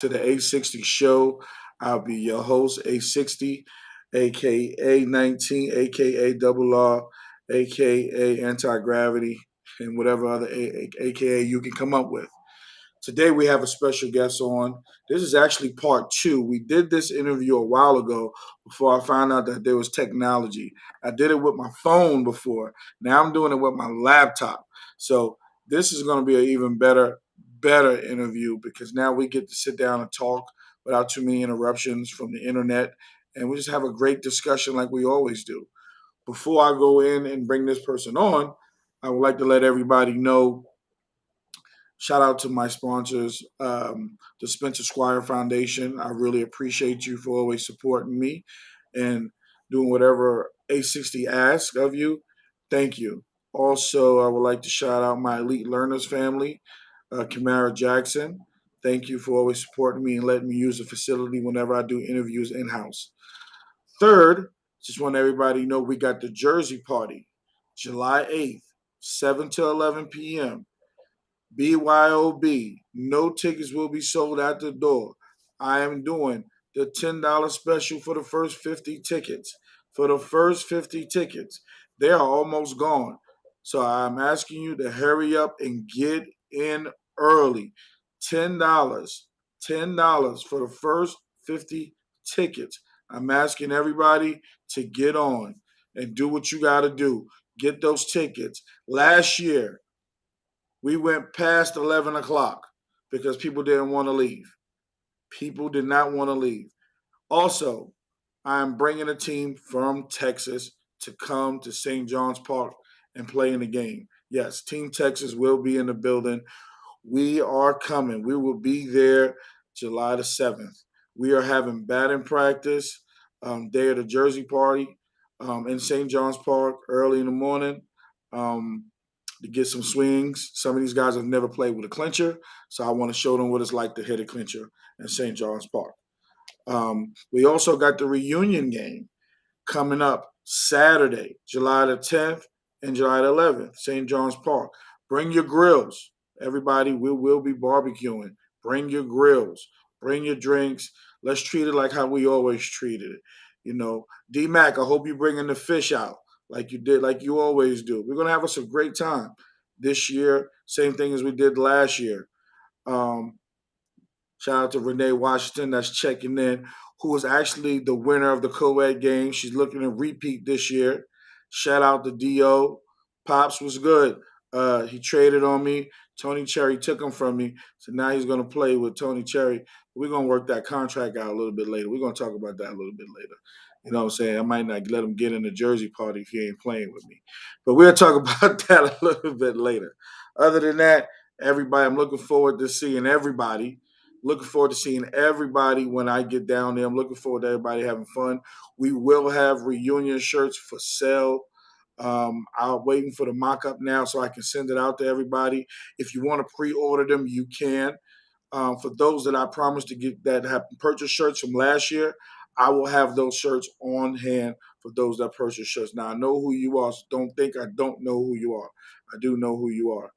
to the A60 show. I'll be your host, A60, aka 19, aka Double R, aka Anti Gravity, and whatever other aka you can come up with. Today we have a special guest on. This is actually part two. We did this interview a while ago before I found out that there was technology. I did it with my phone before. Now I'm doing it with my laptop. So this is going to be an even better interview because now we get to sit down and talk without too many interruptions from the internet, and we just have a great discussion like we always do. Before I go in and bring this person on, I would like to let everybody know. Shout out to my sponsors, the Spencer Squire Foundation. I really appreciate you for always supporting me and doing whatever A60 asks of you. Thank you. Also, I would like to shout out my Elite Learners family, Kamara Jackson. Thank you for always supporting me and letting me use the facility whenever I do interviews in house. Third, just want everybody to know we got the Jersey Party, July 8th, 7 to 11 p.m. BYOB. No tickets will be sold at the door. I am doing the $10 special for the first 50 tickets. For the first 50 tickets, they are almost gone. So I'm asking you to hurry up and get in early. $10. $10 for the first 50 tickets. I'm asking everybody to get on and do what you got to do. Get those tickets. Last year, we went past 11 o'clock because people didn't want to leave. People did not want to leave. Also, I'm bringing a team from Texas to come to St. John's Park and play in the game. Yes, Team Texas will be in the building. We are coming. We will be there July the 7th. We are having batting practice day of the Jersey Party in St. John's Park early in the morning. Um, to get some swings. Some of these guys have never played with a clincher, so I want to show them what it's like to hit a clincher in St. John's Park. We also got the reunion game coming up Saturday, July the 10th and July the 11th, St. John's Park. Bring your grills. Everybody, we will be barbecuing. Bring your grills. Bring your drinks. Let's treat it like how we always treated it. You know, D Mac, I hope you bringing the fish out like you did, like you always do. We're gonna have us a great time this year. Same thing as we did last year. Um, Shout out to Renee Washington that's checking in, who was actually the winner of the co-ed game. She's looking to repeat this year. Shout out to Do. Pops was good. He traded on me. Tony Cherry took him from me, so now he's going to play with Tony Cherry. We're going to work that contract out a little bit later. We're going to talk about that a little bit later. You know what I'm saying? I might not let him get in the Jersey party if he ain't playing with me. But we'll talk about that a little bit later. Other than that, everybody, I'm looking forward to seeing everybody. Looking forward to seeing everybody when I get down there. I'm looking forward to everybody having fun. We will have reunion shirts for sale. I'm waiting for the mock up now so I can send it out to everybody. If you want to pre order them, you can. For those that I promised to get that have purchased shirts from last year, I will have those shirts on hand for those that purchase shirts. Now, I know who you are, so don't think I don't know who you are. I do know who you are.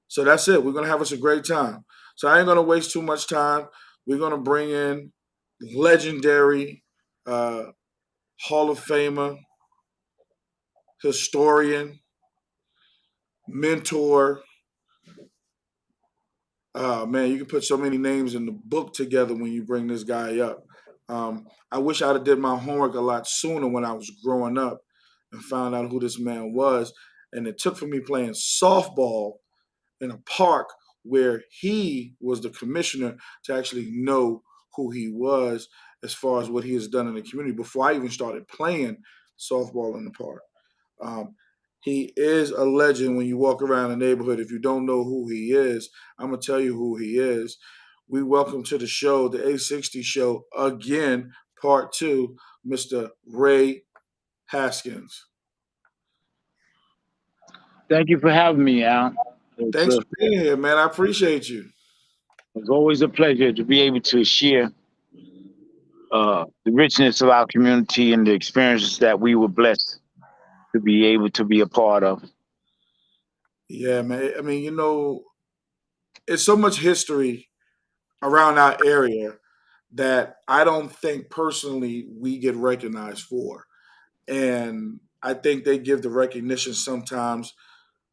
So that's it. We're gonna have us a great time. So I ain't gonna waste too much time. We're gonna bring in legendary uh, Hall of Famer, historian, mentor. Man, you can put so many names in the book together when you bring this guy up. I wish I'd have did my homework a lot sooner when I was growing up and found out who this man was. And it took for me playing softball in a park where he was the commissioner to actually know who he was as far as what he has done in the community before I even started playing softball in the park. Um, he is a legend when you walk around the neighborhood. If you don't know who he is, I'm going to tell you who he is. We welcome to the show, the A60 show, again, part two, Mr. Ray Haskins. Thank you for having me, Al. It's, Thanks uh, for being here, man. I appreciate you. it's always a pleasure to be able to share the richness of our community and the experiences that we were blessed to be able to be a part of. Yeah, man. I mean, it's so much history around our area that I don't think personally we get recognized for. And I think they give the recognition sometimes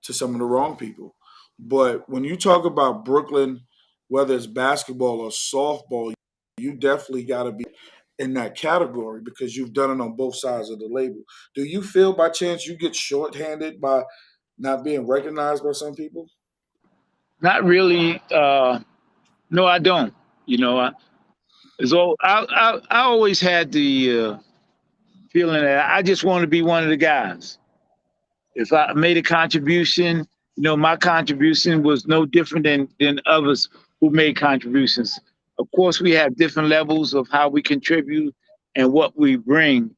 to some of the wrong people. But when you talk about Brooklyn, whether it's basketball or softball, you definitely got to be in that category because you've done it on both sides of the label. Do you feel by chance you get shorthanded by not being recognized by some people? Not really. No, I don't. You know, I always had the feeling that I just want to be one of the guys. If I made a contribution, my contribution was no different than others who made contributions. Of course, we have different levels of how we contribute and what we bring,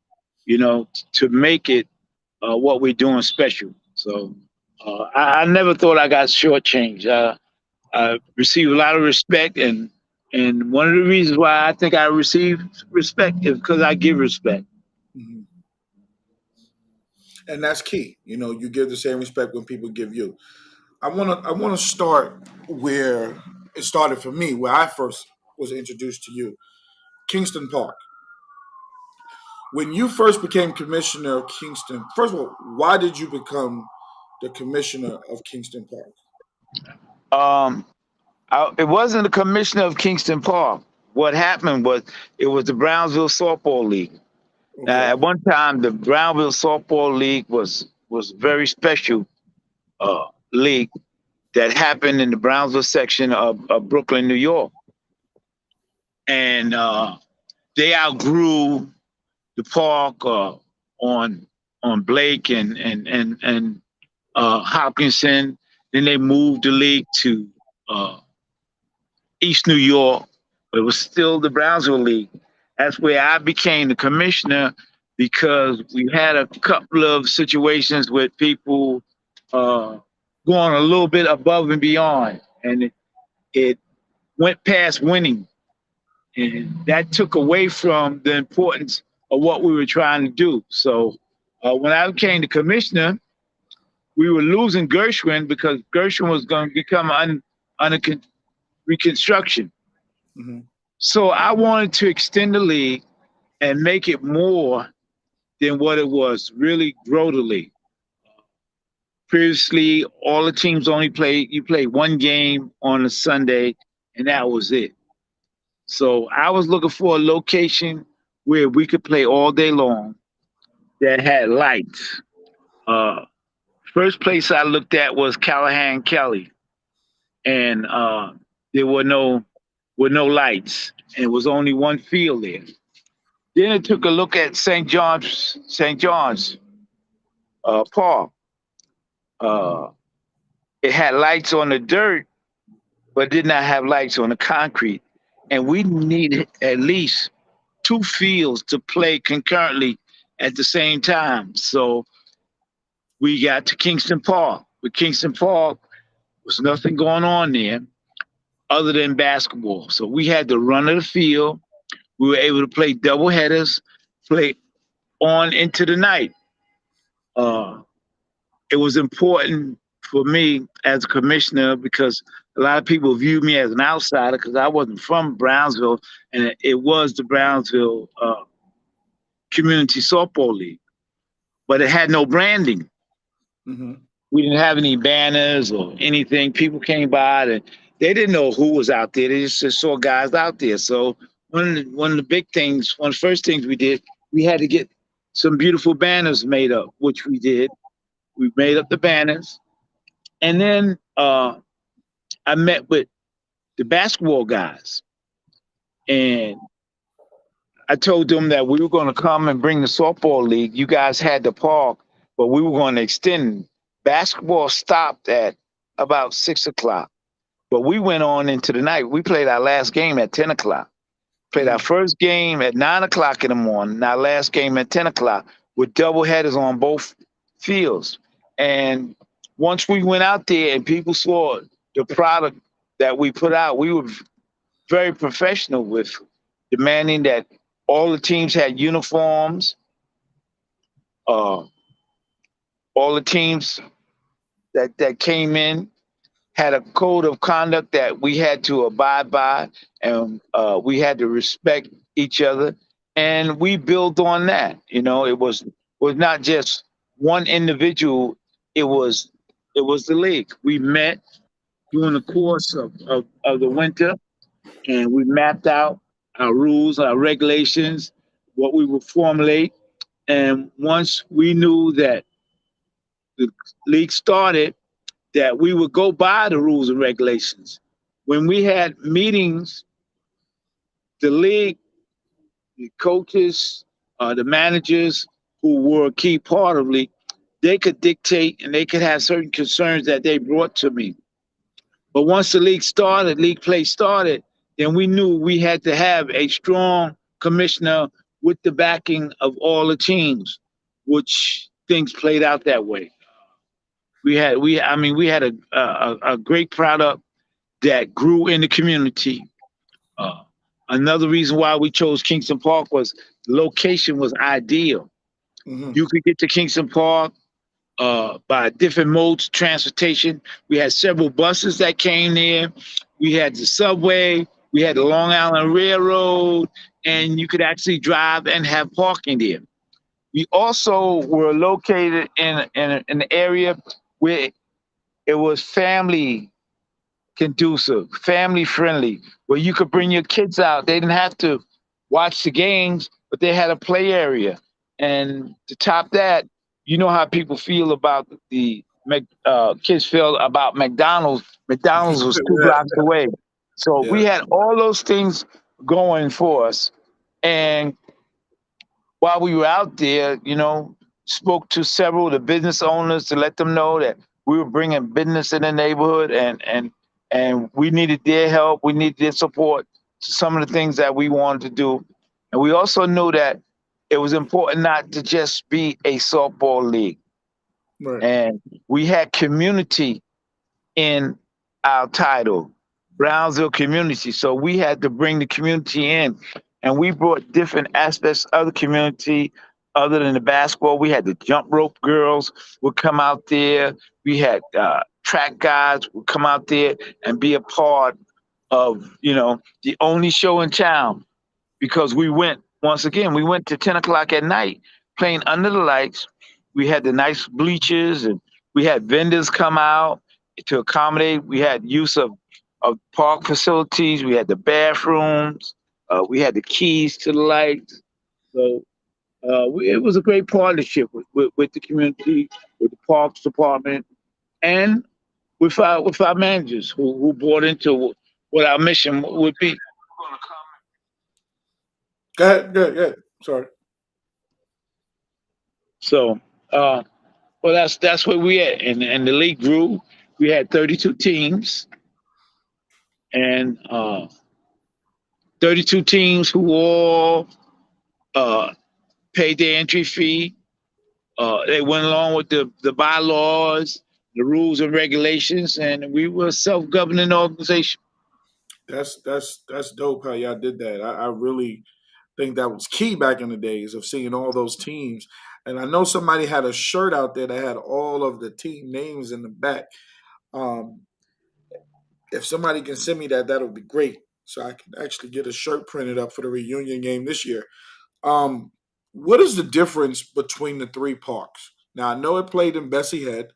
to make it what we're doing special. So I never thought I got shortchanged. I received a lot of respect, and one of the reasons why I think I receive respect is because I give respect. Mhm. And that's key. You give the same respect when people give you. I want to start where it started for me, where I first was introduced to you, Kingston Park. When you first became commissioner of Kingston, first of all, why did you become the commissioner of Kingston Park? Um, it wasn't the commissioner of Kingston Park. What happened was it was the Brownsville Softball League. Okay. At one time, the Brownsville Softball League was very special league that happened in the Brownsville section of Brooklyn, New York, and they outgrew the park on Blake and Hopkinson. Then they moved the league to uh, East New York. It was still the Brownsville League. That's where I became the commissioner because we had a couple of situations with people uh, going a little bit above and beyond, and it went past winning, and that took away from the importance of what we were trying to do. So when I became the commissioner, we were losing Gershwin because Gershwin was going to become under reconstruction. Hmm. So I wanted to extend the league and make it more than what it was, really grow the league. Previously, all the teams only played one game on a Sunday, and that was it. So I was looking for a location where we could play all day long that had lights. Uh, First place I looked at was Callahan Kelly, and there were no lights, and it was only one field there. Then I took a look at St. John's Park. Uh, it had lights on the dirt, but did not have lights on the concrete, and we needed at least two fields to play concurrently at the same time. So we got to Kingston Park. With Kingston Park, was nothing going on there other than basketball. So we had the run of the field. We were able to play double headers, play on into the night. Uh, it was important for me as a commissioner because a lot of people viewed me as an outsider because I wasn't from Brownsville, and it was the Brownsville Community Softball League, but it had no branding. Hmm. We didn't have any banners or anything. People came by and they didn't know who was out there. They just saw guys out there. So one of the big things, one of the first things we did, we had to get some beautiful banners made up, which we did. We made up the banners, and then I met with the basketball guys, and I told them that we were going to come and bring the softball league. You guys had the park, but we were going to extend. Basketball stopped at about 6 o'clock, but we went on into the night. We played our last game at 10 o'clock. Played our Hmm. first game at 9 o'clock in the morning. Our last game at 10 o'clock with double headers on both fields. And once we went out there and people saw the product that we put out, we were very professional with demanding that all the teams had uniforms. Uh, all the teams that came in had a code of conduct that we had to abide by, and we had to respect each other, and we built on that. It was not just one individual; it was it was the league. We met during the course of the winter, and we mapped out our rules, our regulations, what we would formulate. And once we knew that the league started, that we would go by the rules and regulations. When we had meetings, the league, the coaches, the managers who were a key part of the league, they could dictate and they could have certain concerns that they brought to me. But once the league started, league play started, then we knew we had to have a strong commissioner with the backing of all the teams, which things played out that way. We had a great product that grew in the community. Uh, Another reason why we chose Kingston Park was the location was ideal. Hmm. You could get to Kingston Park by different modes of transportation. We had several buses that came there. We had the subway. We had the Long Island Railroad, and you could actually drive and have parking there. We also were located in an area where it was family conducive, family friendly, where you could bring your kids out. They didn't have to watch the games, but they had a play area. And to top that, you know how people feel about the kids feel about McDonald's. McDonald's was two blocks away. So Yeah. we had all those things going for us. And while we were out there, spoke to several of the business owners to let them know that we were bringing business in the neighborhood, and we needed their help, we needed their support to some of the things that we wanted to do. And we also knew that it was important not to just be a softball league. Right. And we had community in our title, Brownsville community. So we had to bring the community in, and we brought different aspects of the community. Other than the basketball, we had the jump rope girls would come out there. We had track guys would come out there and be a part of, the only show in town, because we went once again. We went to 10 o'clock at night, playing under the lights. We had the nice bleachers, and we had vendors come out to accommodate. We had use of park facilities. We had the bathrooms. We had the keys to the lights. So it was a great partnership with the community, with the parks department, and with our managers who bought into what our mission would be. Go ahead. Good. Good. Sorry. So, well, that's where we at, and the league grew. We had 32 teams, and 32 teams who all uh, paid their entry fee. They went along with the bylaws, the rules and regulations, and we were a self-governing organization. That's dope how y'all did that. I really think that was key back in the days of seeing all those teams. And I know somebody had a shirt out there that had all of the team names in the back. Um, if somebody can send me that, that would be great. So I can actually get a shirt printed up for the reunion game this year. Um, what is the difference between the three parks? Now I know it played in Bessie Head,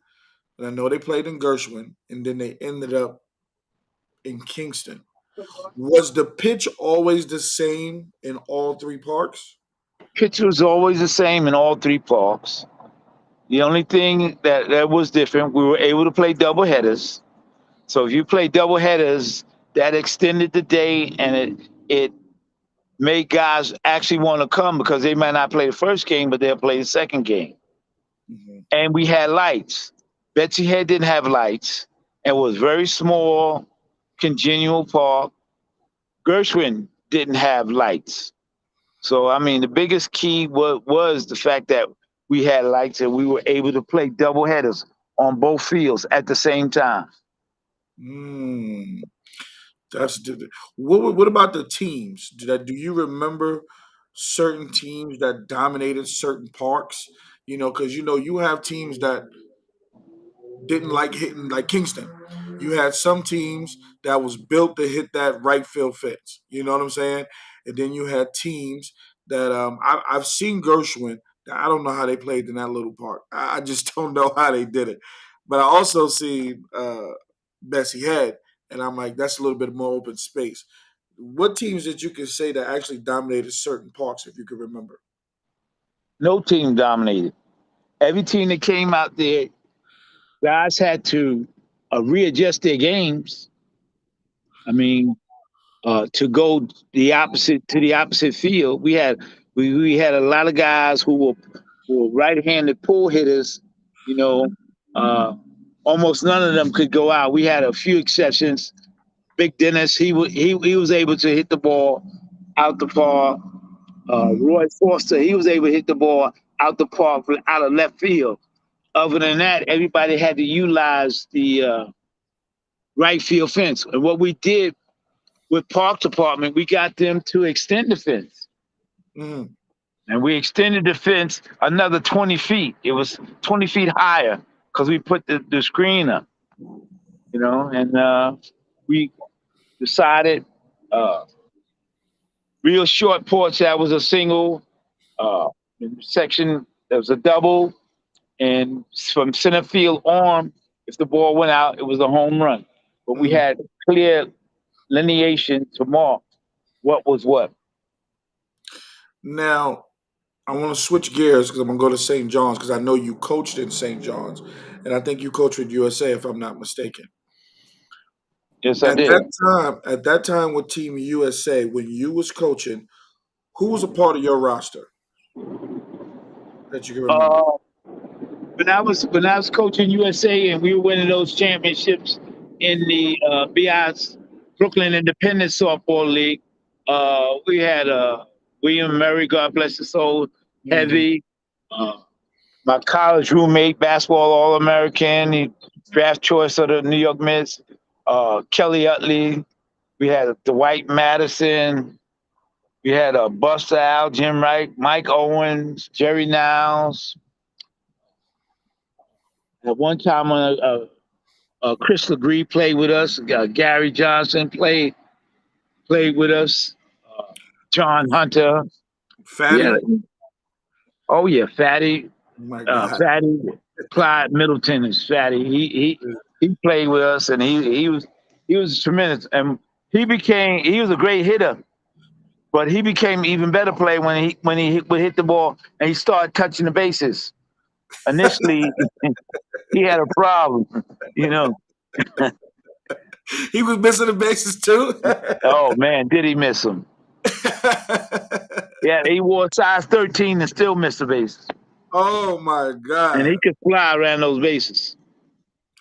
and I know they played in Gershwin, and then they ended up in Kingston. Was the pitch always the same in all three parks? Pitch was always the same in all three parks. The only thing that was different, we were able to play double headers. So if you play double headers, that extended the day, and it made guys actually want to come because they might not play the first game, but they'll play the second game. Hmm. And we had lights. Betsy Head didn't have lights. It was very small, congenial park. Gershwin didn't have lights. So I mean, the biggest key was the fact that we had lights and we were able to play double headers on both fields at the same time. Mm, what about the teams? Do you remember certain teams that dominated certain parks? Because you have teams that didn't like hitting like Kingston. You had some teams that was built to hit that right field fence. You know what I'm saying? And then you had teams that I've seen Gershwin. I don't know how they played in that little park. I just don't know how they did it. But I also see Bessie Head, and I'm like, that's a little bit more open space. What teams that you can say that actually dominated certain parks, if you can remember? No team dominated. Every team that came out there, guys had to readjust their games. I mean, to go the opposite field. We had a lot of guys who were right-handed pull hitters. You know, uh, almost none of them could go out. We had a few exceptions. Big Dennis, he was able to hit the ball out the park. Roy Foster, he was able to hit the ball out the park, out of left field. Other than that, everybody had to utilize the right field fence. And what we did with Park Department, we got them to extend the fence. Mm-hmm. And we extended the fence another 20 feet. It was 20 feet higher because we put the screen up, and we decided real short porch that was a single, section that was a double, and from center field arm, if the ball went out, it was a home run. But we Mm-hmm. had clear lineation to mark what was what. Now, I want to switch gears because I'm going to go to St. John's because I know you coached in St. John's, and I think you coached with USA, if I'm not mistaken. Yes, I did. At that time with Team USA, when you was coaching, who was a part of your roster that you can remember? Uh, when I was coaching USA and we were winning those championships in the BI's Brooklyn Independent Softball League, we had William Murray, God bless his soul, Mm-hmm. heavy. My college roommate, basketball All American, he draft choice of the New York Mets. Kelly Utley. We had Dwight Madison. We had Buster Al, Jim Wright, Mike Owens, Jerry Niles. At one time, Chris Legree played with us. Gary Johnson played with us. John Hunter. Fatty? Yeah. Oh yeah, Fatty. My God. Fatty. Clyde Middleton is Fatty. He played with us, and he was tremendous. And he was a great hitter, but he became even better player when he would hit the ball and he started touching the bases. Initially, he had a problem, you know. He was missing the bases too. Oh man, did he miss them? Yeah, he wore size 13 and still missed the bases. Oh my And God. he could fly around those bases.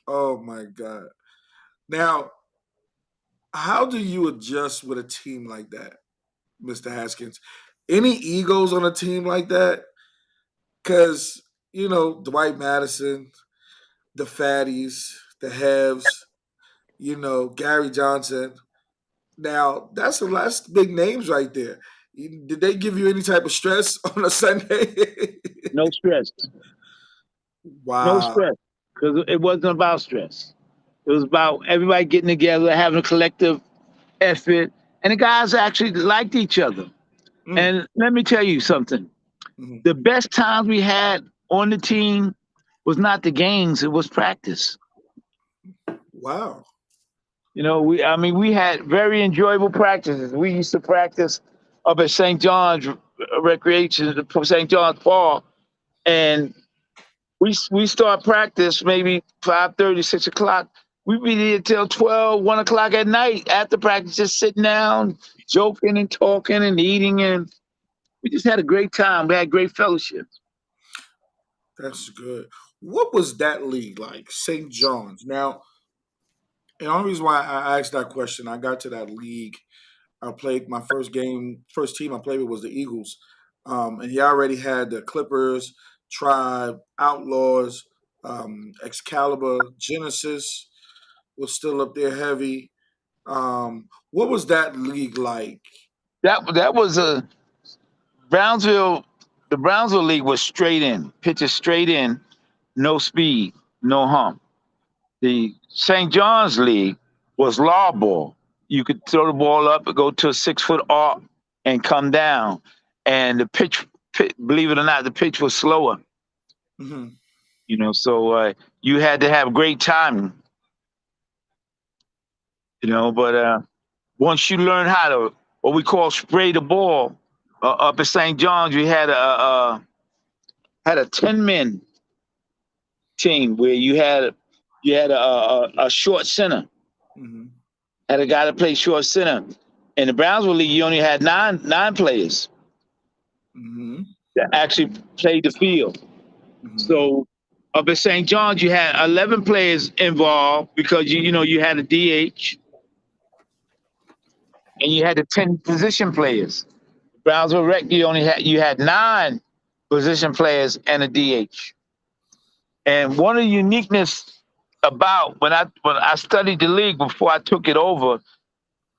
Oh my God. Now, how do you adjust with a team like that, Mr. Haskins? Any egos on a team like that? Because, Dwight Madison, the Fatties, the Hevs, Gary Johnson. Now, that's big names right there. Did they give you any type of stress on a Sunday? No stress. No Wow. stress. Because it wasn't about stress. It was about everybody getting together, having a collective effort. And the guys actually liked each other. Mm, And let me tell you something. mhm. The best times we had on the team was not the games, it was practice. Wow. We had very enjoyable practices. We used to practice up at St. John's Recreation, St. John's Park, and we start practice maybe 5:30, 6 o'clock. We'd be there till 12, 1 o'clock at night after practice, just sitting down, joking and talking and eating, and we just had a great time. We had great fellowship. That's good. What was that league like, St. John's? Now, the only reason why I asked that question, I got to that league. I played my first team I played with was the Eagles. And he already had the Clippers, Tribe, Outlaws, Excalibur, Genesis was still up there heavy. What was that league like? That was a Brownsville. The Brownsville League was straight in, pitches straight in, no speed, no hump. The St. John's League was law ball. You could throw the ball up and go to a 6 foot arc and come down. And the pitch, believe it or not, the pitch was slower. Hmm. So you had to have great timing. But once you learn how to what we call spray the ball, up at St. John's, we had a 10 men team where you had a short center, Hmm. had a guy that played short center. In the Brownsville League, you only had nine players Hmm. that actually played the field. Hmm. So up at St. John's, you had 11 players involved because you had a DH and you had the 10 position players. Brownsville Rec, you had 9 position players and a DH. And one of the uniqueness about when I studied the league before I took it over,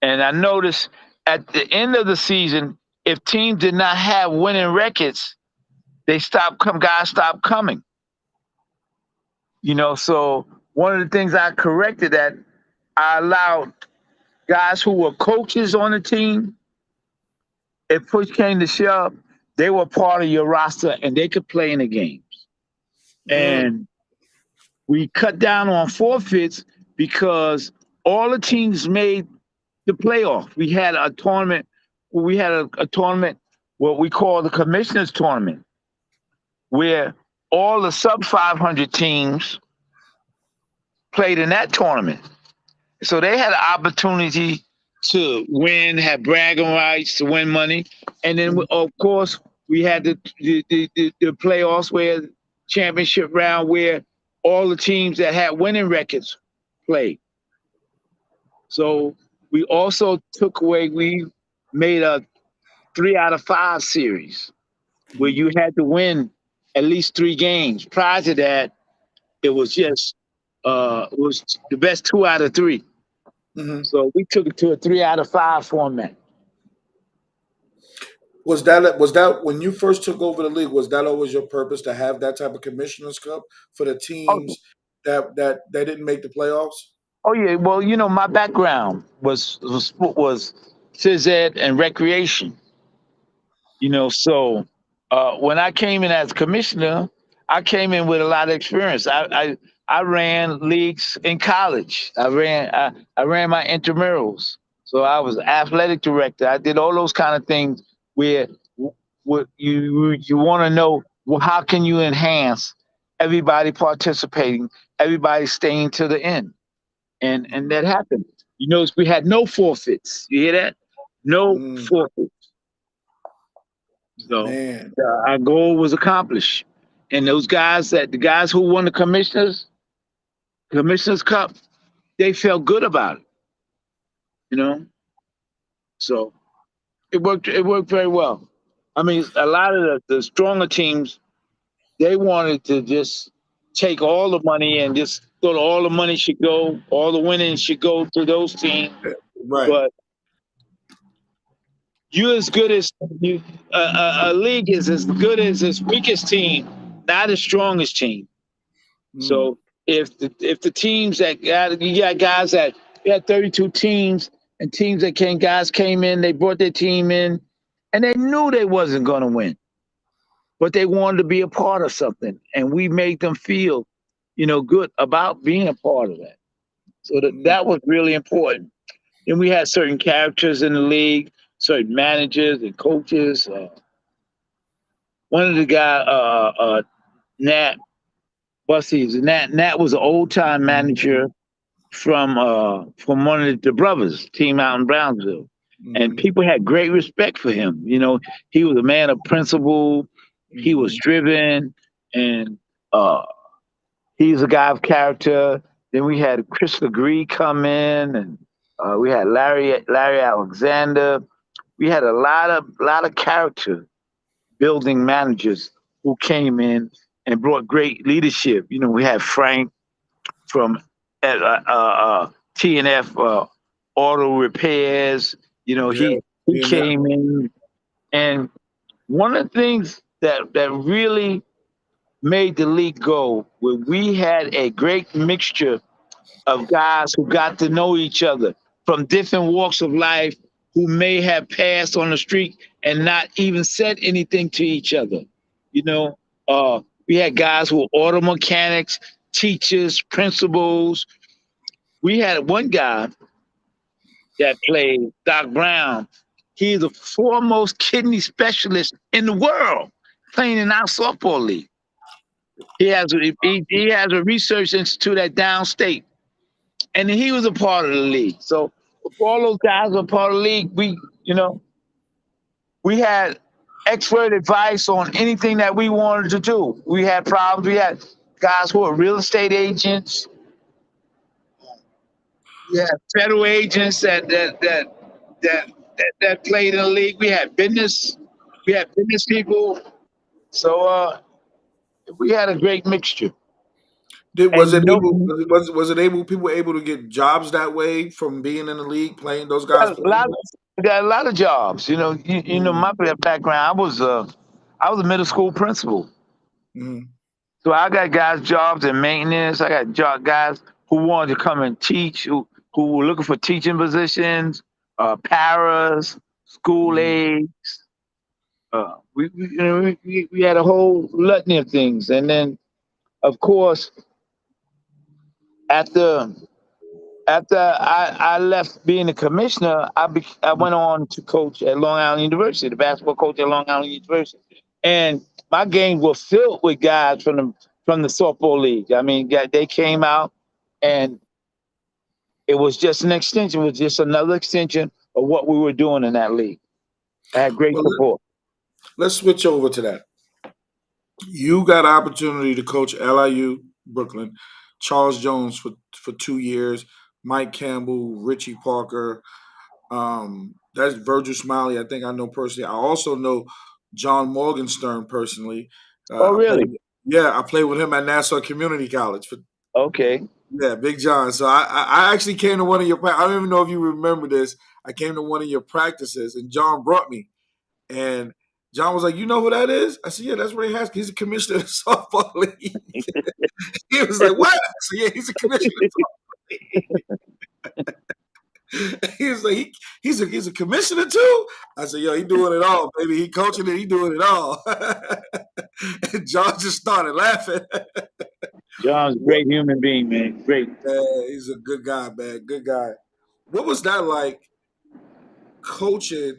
and I noticed at the end of the season, if teams did not have winning records, guys stopped coming. So one of the things I corrected that I allowed guys who were coaches on the team, if push came to shove, they were part of your roster and they could play in the games. Mm. And we cut down on forfeits because all the teams made the playoff. We had a tournament. We had a tournament, what we call the commissioners tournament, where all the sub 500 teams played in that tournament. So they had an opportunity to win, have bragging rights to win money, and then of course we had the playoffs where championship round where all the teams that had winning records played. So we also took away. We made a 3 out of 5 series where you had to win at least 3 games. Prior to that, it was just it was the best 2 out of 3. Hmm. So we took it to a 3 out of 5 format. Was that when you first took over the league? Was that always your purpose to have that type of commissioners cup for the Oh, teams that didn't make the playoffs? oh yeah. Well, my background was phys ed and recreation. So when I came in as commissioner, I came in with a lot of experience. I ran leagues in college. I ran my intramurals. So I was athletic director. I did all those kind of things where what you want to know, well, how can you enhance everybody participating, everybody staying to the end, and that happened. We had no forfeits. You hear that? No Mm, forfeits. So man. our goal was accomplished. And the guys who won the commissioners cup, they felt good about it, you know. So it worked very well. I mean, a lot of the stronger teams, they wanted to just take all the money and just thought all the money should go, all the winnings should go to those teams. Right. But you as good as you, a league is as good as its weakest team, not its strongest team. Mm, So if the teams that you got guys that you had 32 teams and teams that guys came in, they brought their team in, and they knew they wasn't going to win, but they wanted to be a part of something, and we made them feel, good about being a part of that. So mm, that was really important. And we had certain characters in the league, certain managers and coaches. One of the guy, Nat Bussy, Nat was an old time manager from one of the brothers team out in Brownsville, and mm, people had great respect for him. He was a man of principle. He was mm, driven, and uh, he's a guy of character. Then we had Chris Legree come in, and we had Larry Alexander. We had a lot of character building managers who came in and brought great leadership. We had Frank from TNF Auto Repairs. yeah. He Being that. came in, and one of the things that really made the league go, where we had a great mixture of guys who got to know each other from different walks of life, who may have passed on the street and not even said anything to each other. You know, we had guys who were auto mechanics, teachers, principals. We had one guy that played Doc Brown. He's the foremost kidney specialist in the world playing in our softball league. He has a research institute at downstate, and he was a part of the league. So if all those guys were part of the league, we had expert advice on anything that we wanted to do. We had problems. We had guys who were real estate agents. We had federal agents that played in the league. We had business. We had business people. So we had a great mixture. Did was And it no, able was it able people were able to get jobs that way from being in the league playing those guys got a playing? lot. Got a lot of jobs. You know, my Mm-hmm. background. I was a middle school principal. Mm-hmm. So I got guys jobs in maintenance. I got guys who wanted to come and teach, who were looking for teaching positions, paras, school Mm-hmm. aides. We had a whole litany of things, and then of course after I left being a commissioner, I went on to coach at Long Island University, the basketball coach at Long Island University, and my games were filled with guys from the softball league. I mean, they came out, and it was just an extension. It was just another extension of what we were doing in that league. I had great Well, support. let's switch over to that. You got an opportunity to coach LIU Brooklyn, Charles Jones for 2 years, Mike Campbell, Richie Parker. That's Virgil Smiley. I think I know personally. I also know John Morgenstern personally. Oh, I played. really? Yeah, I played with him at Nassau Community College for Okay. yeah, Big John. So I actually came to one of your. I don't even know if you remember this. I came to one of your practices, and John brought me. And John was like, "You know who that is?" I said, "Yeah, that's Ray Haskell. He's a commissioner of the softball league." He was like, "What?" I said, "Yeah, he's a commissioner of the softball league." He was like, he's a commissioner too." I said, "Yo, he doing it all, baby. He coaching it. He doing it all." And John just started laughing. John's a What? great human being, man. Great. He's a good guy, man. Good guy. What was that like coaching?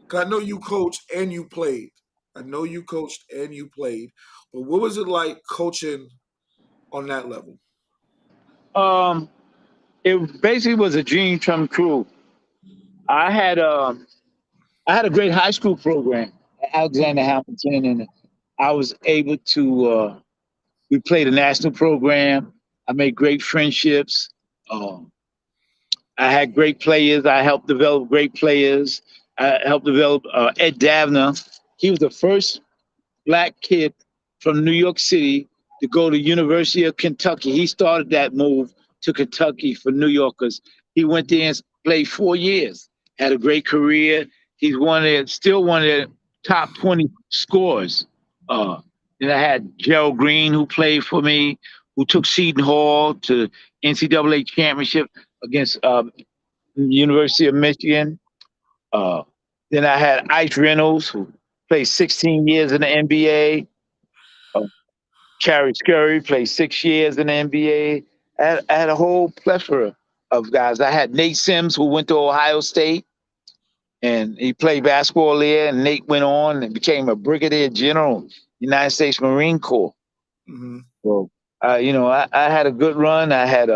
Cause I know you coached and you played. I know you coached and you played. But what was it like coaching on that level? Um, it basically was a dream come true. I had um I had a great high school program at Alexander Hamilton, and I was able to. We played a national program. I made great friendships. Um, I had great players. I helped develop great players. I helped develop Ed Davner. He was the first black kid from New York City to go to University of Kentucky. He started that move to Kentucky for New Yorkers. He went there and played 4 years. Had a great career. He's still one of the top 20 scorers. Uh, then I had Gerald Green, who played for me, who took Seton Hall to NCAA championship against University of Michigan. Uh, then I had Ice Reynolds, who played 16 years in the NBA. Uh, Carrie Scurry played 6 years in the NBA. I had a whole plethora of guys. I had Nate Sims, who went to Ohio State, and he played basketball there. And Nate went on and became a brigadier general, United States Marine Corps. Hmm. So, I had a good run. I had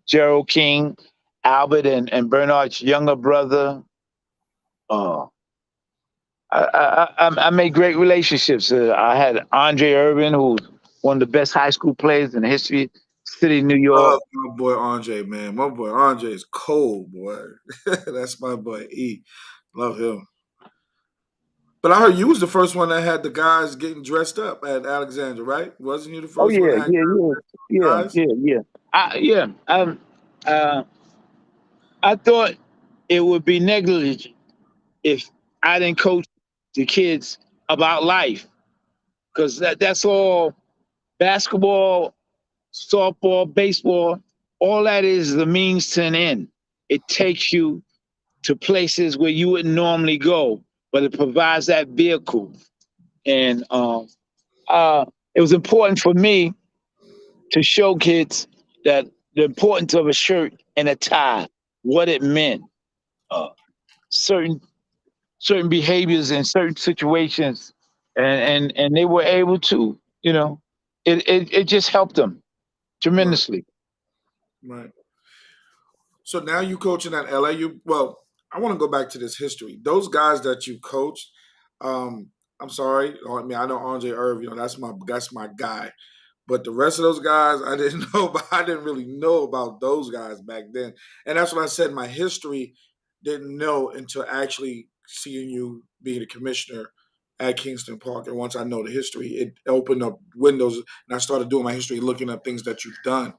Gerald King, Albert, and Bernard's younger brother. Uh, I made great relationships. I had Andre Irvin, who's one of the best high school players in the history of the city of New York. Love my boy Andre, man. My boy Andre is cold, boy. That's my boy E. Love him. But I heard you was the first one that had the guys getting dressed up at Alexandra, right? Wasn't you the Oh first one yeah, that had yeah, yeah, yeah, guys? yeah, yeah. Yeah. Uh, I thought it would be negligent if I didn't coach the kids about life, because that's all basketball, softball, baseball, all that is the means to an end. It takes you to places where you wouldn't normally go, but it provides that vehicle. And it was important for me to show kids that the importance of a shirt and a tie, what it meant, uh, certain behaviors in certain situations, and they were able to, it just helped them Right, tremendously. right. So now you coaching at LAU. Well, I want to go back to this history. Those guys that you coached, I'm sorry. I mean, I know Andre Irv. That's my guy. But the rest of those guys, I didn't know. But I didn't really know about those guys back then. And that's what I said. My history didn't know until actually seeing you being a commissioner at Kingston Park. And once I know the history, it opened up windows, and I started doing my history, looking at things that you've done.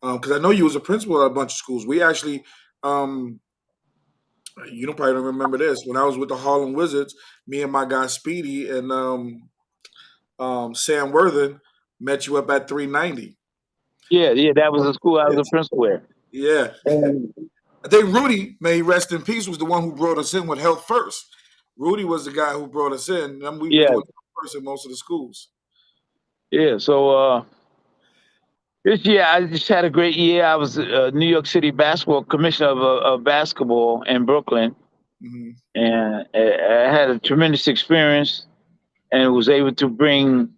Because I know you was a principal at a bunch of schools. We actually, um, you don't probably don't remember this. When I was with the Harlem Wizards, me and my guy Speedy and Sam Worthen met you up at 390. Yeah, yeah, that was the school I was a Yes. principal at. Yeah. And I think Rudy, may he rest in peace, was the one who brought us in with Health First. Rudy was the guy who brought us in. And we was yeah, doing Health First in most of the schools. yeah. So this year I just had a great year. I was New York City basketball commissioner of basketball in Brooklyn, Hmm. and I had a tremendous experience, and was able to bring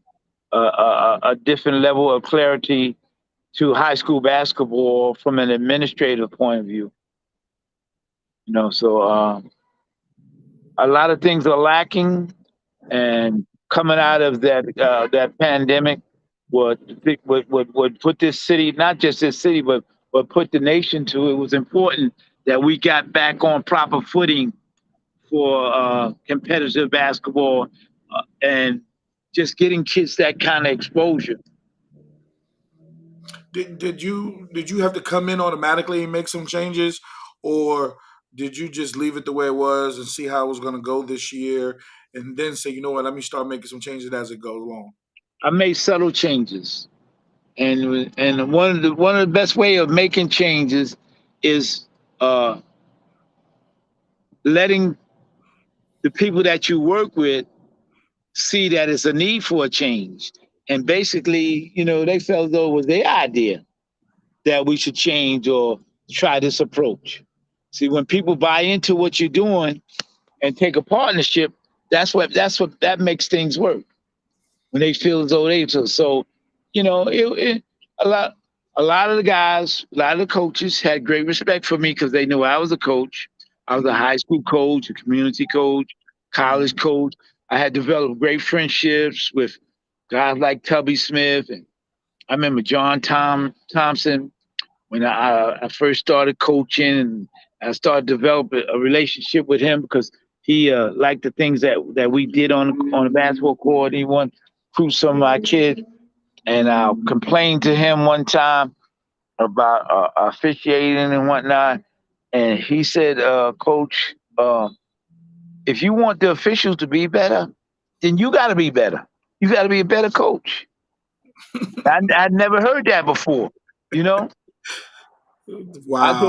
a different level of clarity to high school basketball from an administrative point of view. So a lot of things are lacking, and coming out of that pandemic would put this city, not just this city, but put the nation to. It was important that we got back on proper footing for competitive basketball, and just getting kids that kind of exposure. Did you have to come in automatically and make some changes, or did you just leave it the way it was and see how it was going to go this year, and then say, you know what, let me start making some changes as it goes along? I made subtle changes, and one of the best way of making changes is uh, letting the people that you work with see that it's a need for a change. And basically, they felt as though it was their idea that we should change or try this approach. See, when people buy into what you're doing and take a partnership, that makes things work. When they feel as though they so, a lot a lot of the guys, a lot of the coaches had great respect for me because they knew I was a coach. I was a Hmm. high school coach, a community coach, college Hmm. coach. I had developed great friendships with guys like Tubby Smith, and I remember John Thompson when I first started coaching, and I started developing a relationship with him because he liked the things that we did on the basketball court. He wanted to recruit some of my kids, and I complained to him one time about officiating and whatnot, and he said, "Coach, if you want the officials to be better, then you got to be better. You got to be a better coach." I'd never heard that before. You know, Wow. I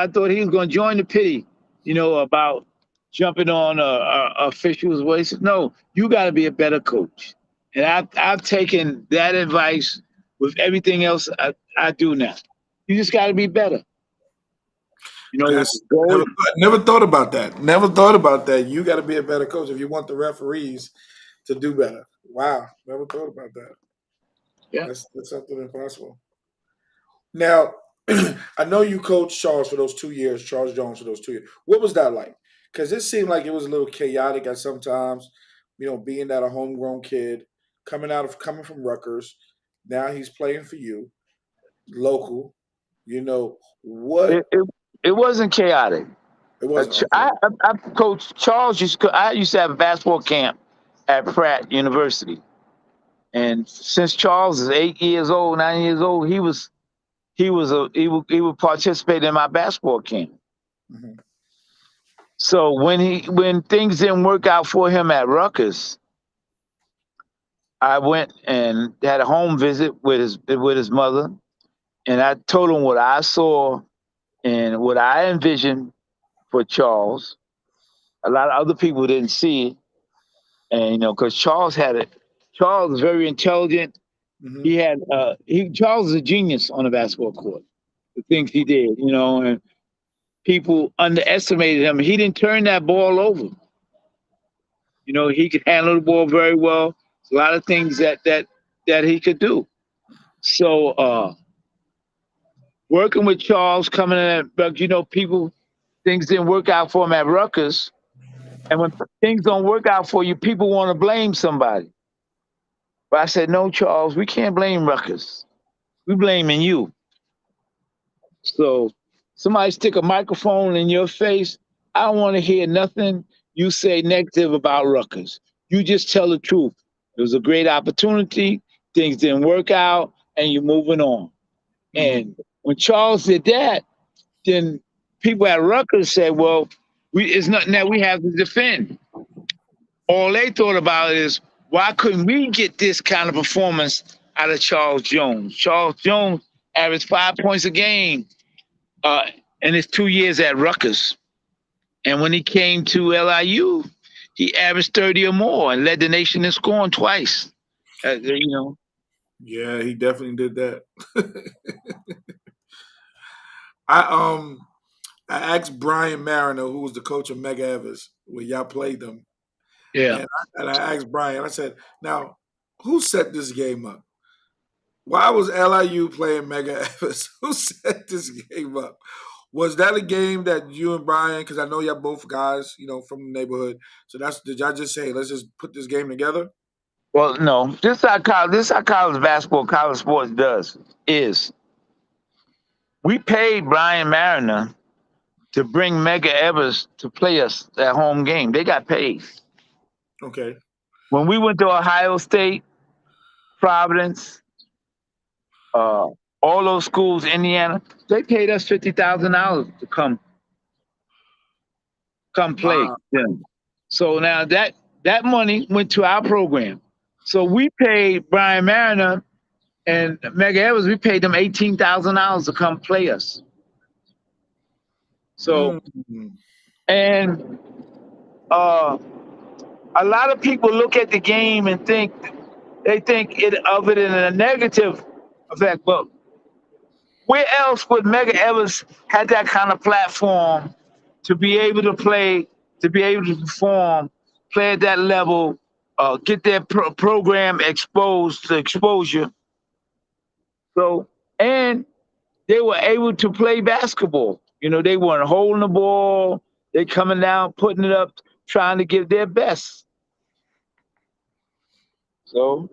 thought he was going to join the pity. About jumping on officials' way. He said, "No, you got to be a better coach." And I've taken that advice with everything else I do now. You just got to be better. That's Go. never thought about that. Never thought about that. You got to be a better coach if you want the referees to do better. Wow, never thought about that. Yeah. That's something impossible. Now, I know you coached Charles for those 2 years, Charles Jones for those 2 years. What was that like? Because it seemed like it was a little chaotic at sometimes. Being that a homegrown kid coming from Rutgers, now he's playing for you, local. What It wasn't chaotic. it wasn't okay. I coached Charles. I used to have a basketball camp at Pratt University, and since Charles is 8 years old, 9 years old, he would participate in my basketball camp. Hmm. So when things didn't work out for him at Rutgers, I went and had a home visit with his mother, and I told him what I saw and what I envisioned for Charles. A lot of other people didn't see it, and because Charles is very intelligent. Hmm. Charles is a genius on the basketball court. The things he did, and people underestimated him. He didn't turn that ball over. He could handle the ball very well. There's a lot of things that he could do. So working with Charles, coming in at people, things didn't work out for him at Rutgers. And when things don't work out for you, people want to blame somebody. But I said, no, Charles, we can't blame Rutgers. We blaming you. So somebody stick a microphone in your face. I don't want to hear nothing you say negative about Rutgers. You just tell the truth. It was a great opportunity. Things didn't work out, and you're moving on. Hmm. And when Charles did that, then people at Rutgers said, well, it's nothing that we have to defend. All they thought about is, why couldn't we get this kind of performance out of Charles Jones? Charles Jones averaged 5 points a game in his 2 years at Rutgers. And when he came to LIU, he averaged 30 or more and led the nation in scoring twice. You know, Yeah, he definitely did that. I I asked Brian Mariner, who was the coach of Mega Evers, where y'all played them, yeah. and I asked Brian, I said, "Now, who set this game up? Why was LIU playing Mega Evers? Who set this game up? Was that a game that you and Brian? Because I know y'all both guys, from the neighborhood. So did y'all just say, let's just put this game together? Well, no, this is how college basketball, college sports does is we paid Brian Mariner to bring Mega Evers to play us that home game. They got paid. Okay. When we went to Ohio State, Providence, uh, all those schools, Indiana, they paid us $50,000 to come play Wow. them. So now that money went to our program. So we paid Brian Mariner and Mega Evers. We paid them $18,000 to come play us. So Mm. and uh, a lot of people look at the game and think of it in a negative effect, but where else would Mega Evers had that kind of platform to be able to play, to be able to perform, play at that level, get their program exposed to exposure? So, and they were able to play basketball. They weren't holding the ball. They coming down, putting it up, trying to give their best. So,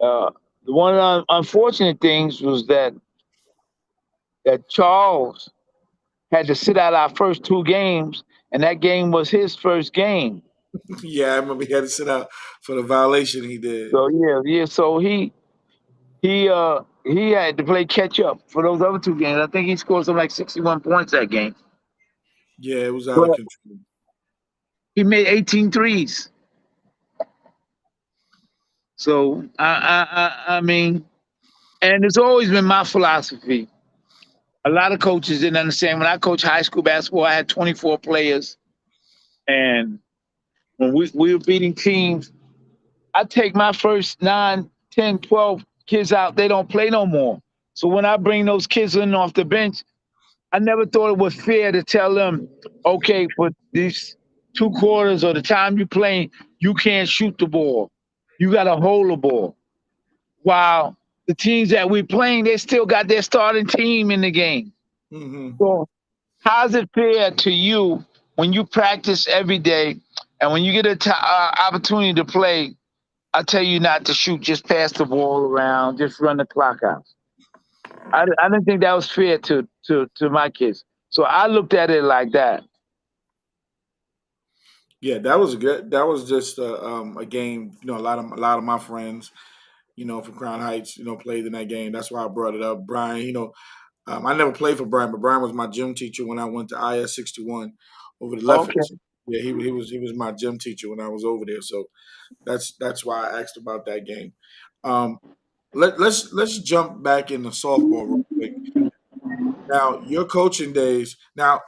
uh, the one unfortunate things was that Charles had to sit out our first two games, and that game was his first game. Yeah, I remember he had to sit out for the violation he did. So yeah. So he had to play catch up for those other two games. I think he scored something like 61 points that game, Yeah, it was out of but control. he made 18 threes. So I mean, and it's always been my philosophy. A lot of coaches didn't understand. When I coached high school basketball, I had 24 players, and when we were beating teams, I take my first 9, 10, 12 kids out, they don't play no more. So when I bring those kids in off the bench, I never thought it was fair to tell them, okay, for these 2 quarters or the time you playing, you can't shoot the ball. You got to hold the ball. While the teams that we playing, they still got their starting team in the game. Hmm. So how's it fair to you when you practice every day and when you get an opportunity to play, I tell you not to shoot, just pass the ball around, just run the clock out. I didn't think that was fair to my kids. So I looked at it like that. Yeah, that was good. That was just a game. A lot of my friends, from Crown Heights, played in that game. That's why I brought it up. Brian, I never played for Brian, but Brian was my gym teacher when I went to IS 61 over the Okay. Lefferts. Yeah, he was my gym teacher when I was over there. So that's why I asked about that game. Um, let's jump back into softball real quick. Now, your coaching days. Now,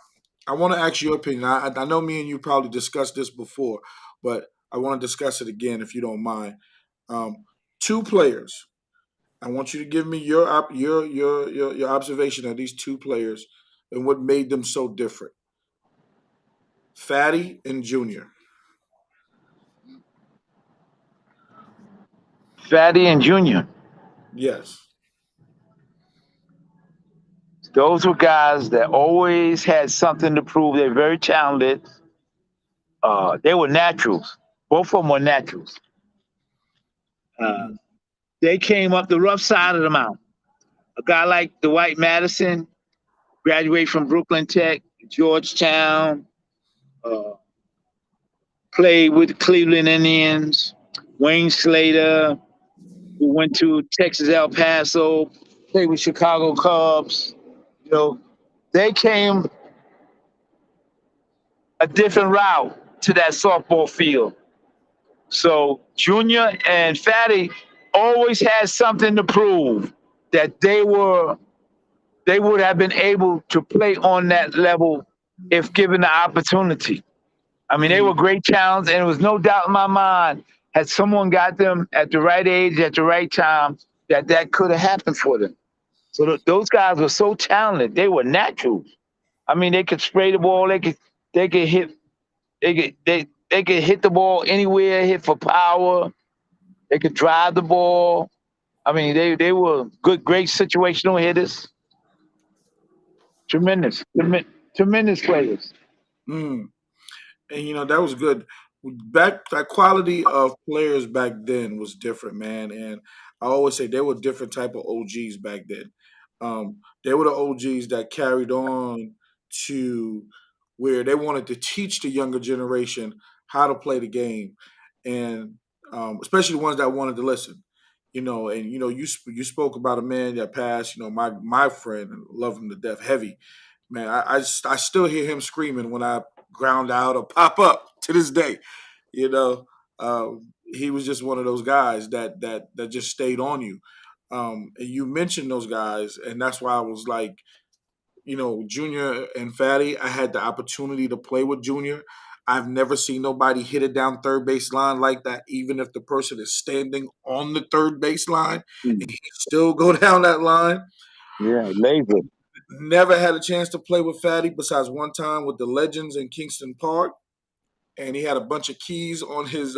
I want to ask your opinion. I know me and you probably discussed this before, but I want to discuss it again if you don't mind. Um, two players. I want you to give me your observation of these two players and what made them so different. Fatty and Junior. Fatty and Junior. Yes. Those were guys that always had something to prove. They're very talented. They were naturals. Both of them were naturals. Uh, Mm. they came up the rough side of the mountain. A guy like Dwight Madison graduated from Brooklyn Tech, Georgetown, uh, played with the Cleveland Indians. Wayne Slater, who went to Texas El Paso, played with Chicago Cubs. You know, they came a different route to that softball field. So Junior and Fatty always had something to prove that they would have been able to play on that level if given the opportunity. I mean, they Mm. were great talents, and there was no doubt in my mind had someone got them at the right age, at the right time, that could have happened for them. So those guys were so talented; they were naturals. I mean, they could spray the ball, they could hit, they could hit the ball anywhere, hit for power. They could drive the ball. I mean, they were good, great situational hitters. Tremendous players. Mm. And that was good. Back that quality of players back then was different, man. And I always say they were different type of OGs back then. They were the OGs that carried on to where they wanted to teach the younger generation how to play the game, and especially the ones that wanted to listen. And you spoke about a man that passed. My friend, and love him to death, Heavy. Man, I still hear him screaming when I ground out or pop up to this day. You know, he was just one of those guys that just stayed on you. And you mentioned those guys, and that's why I was like, Junior and Fatty. I had the opportunity to play with Junior. I've never seen nobody hit it down third base line like that, even if the person is standing on the third base line and he still go down that line. Yeah, laser. Never had a chance to play with Fatty besides one time with the Legends in Kingston Park, and he had a bunch of keys on his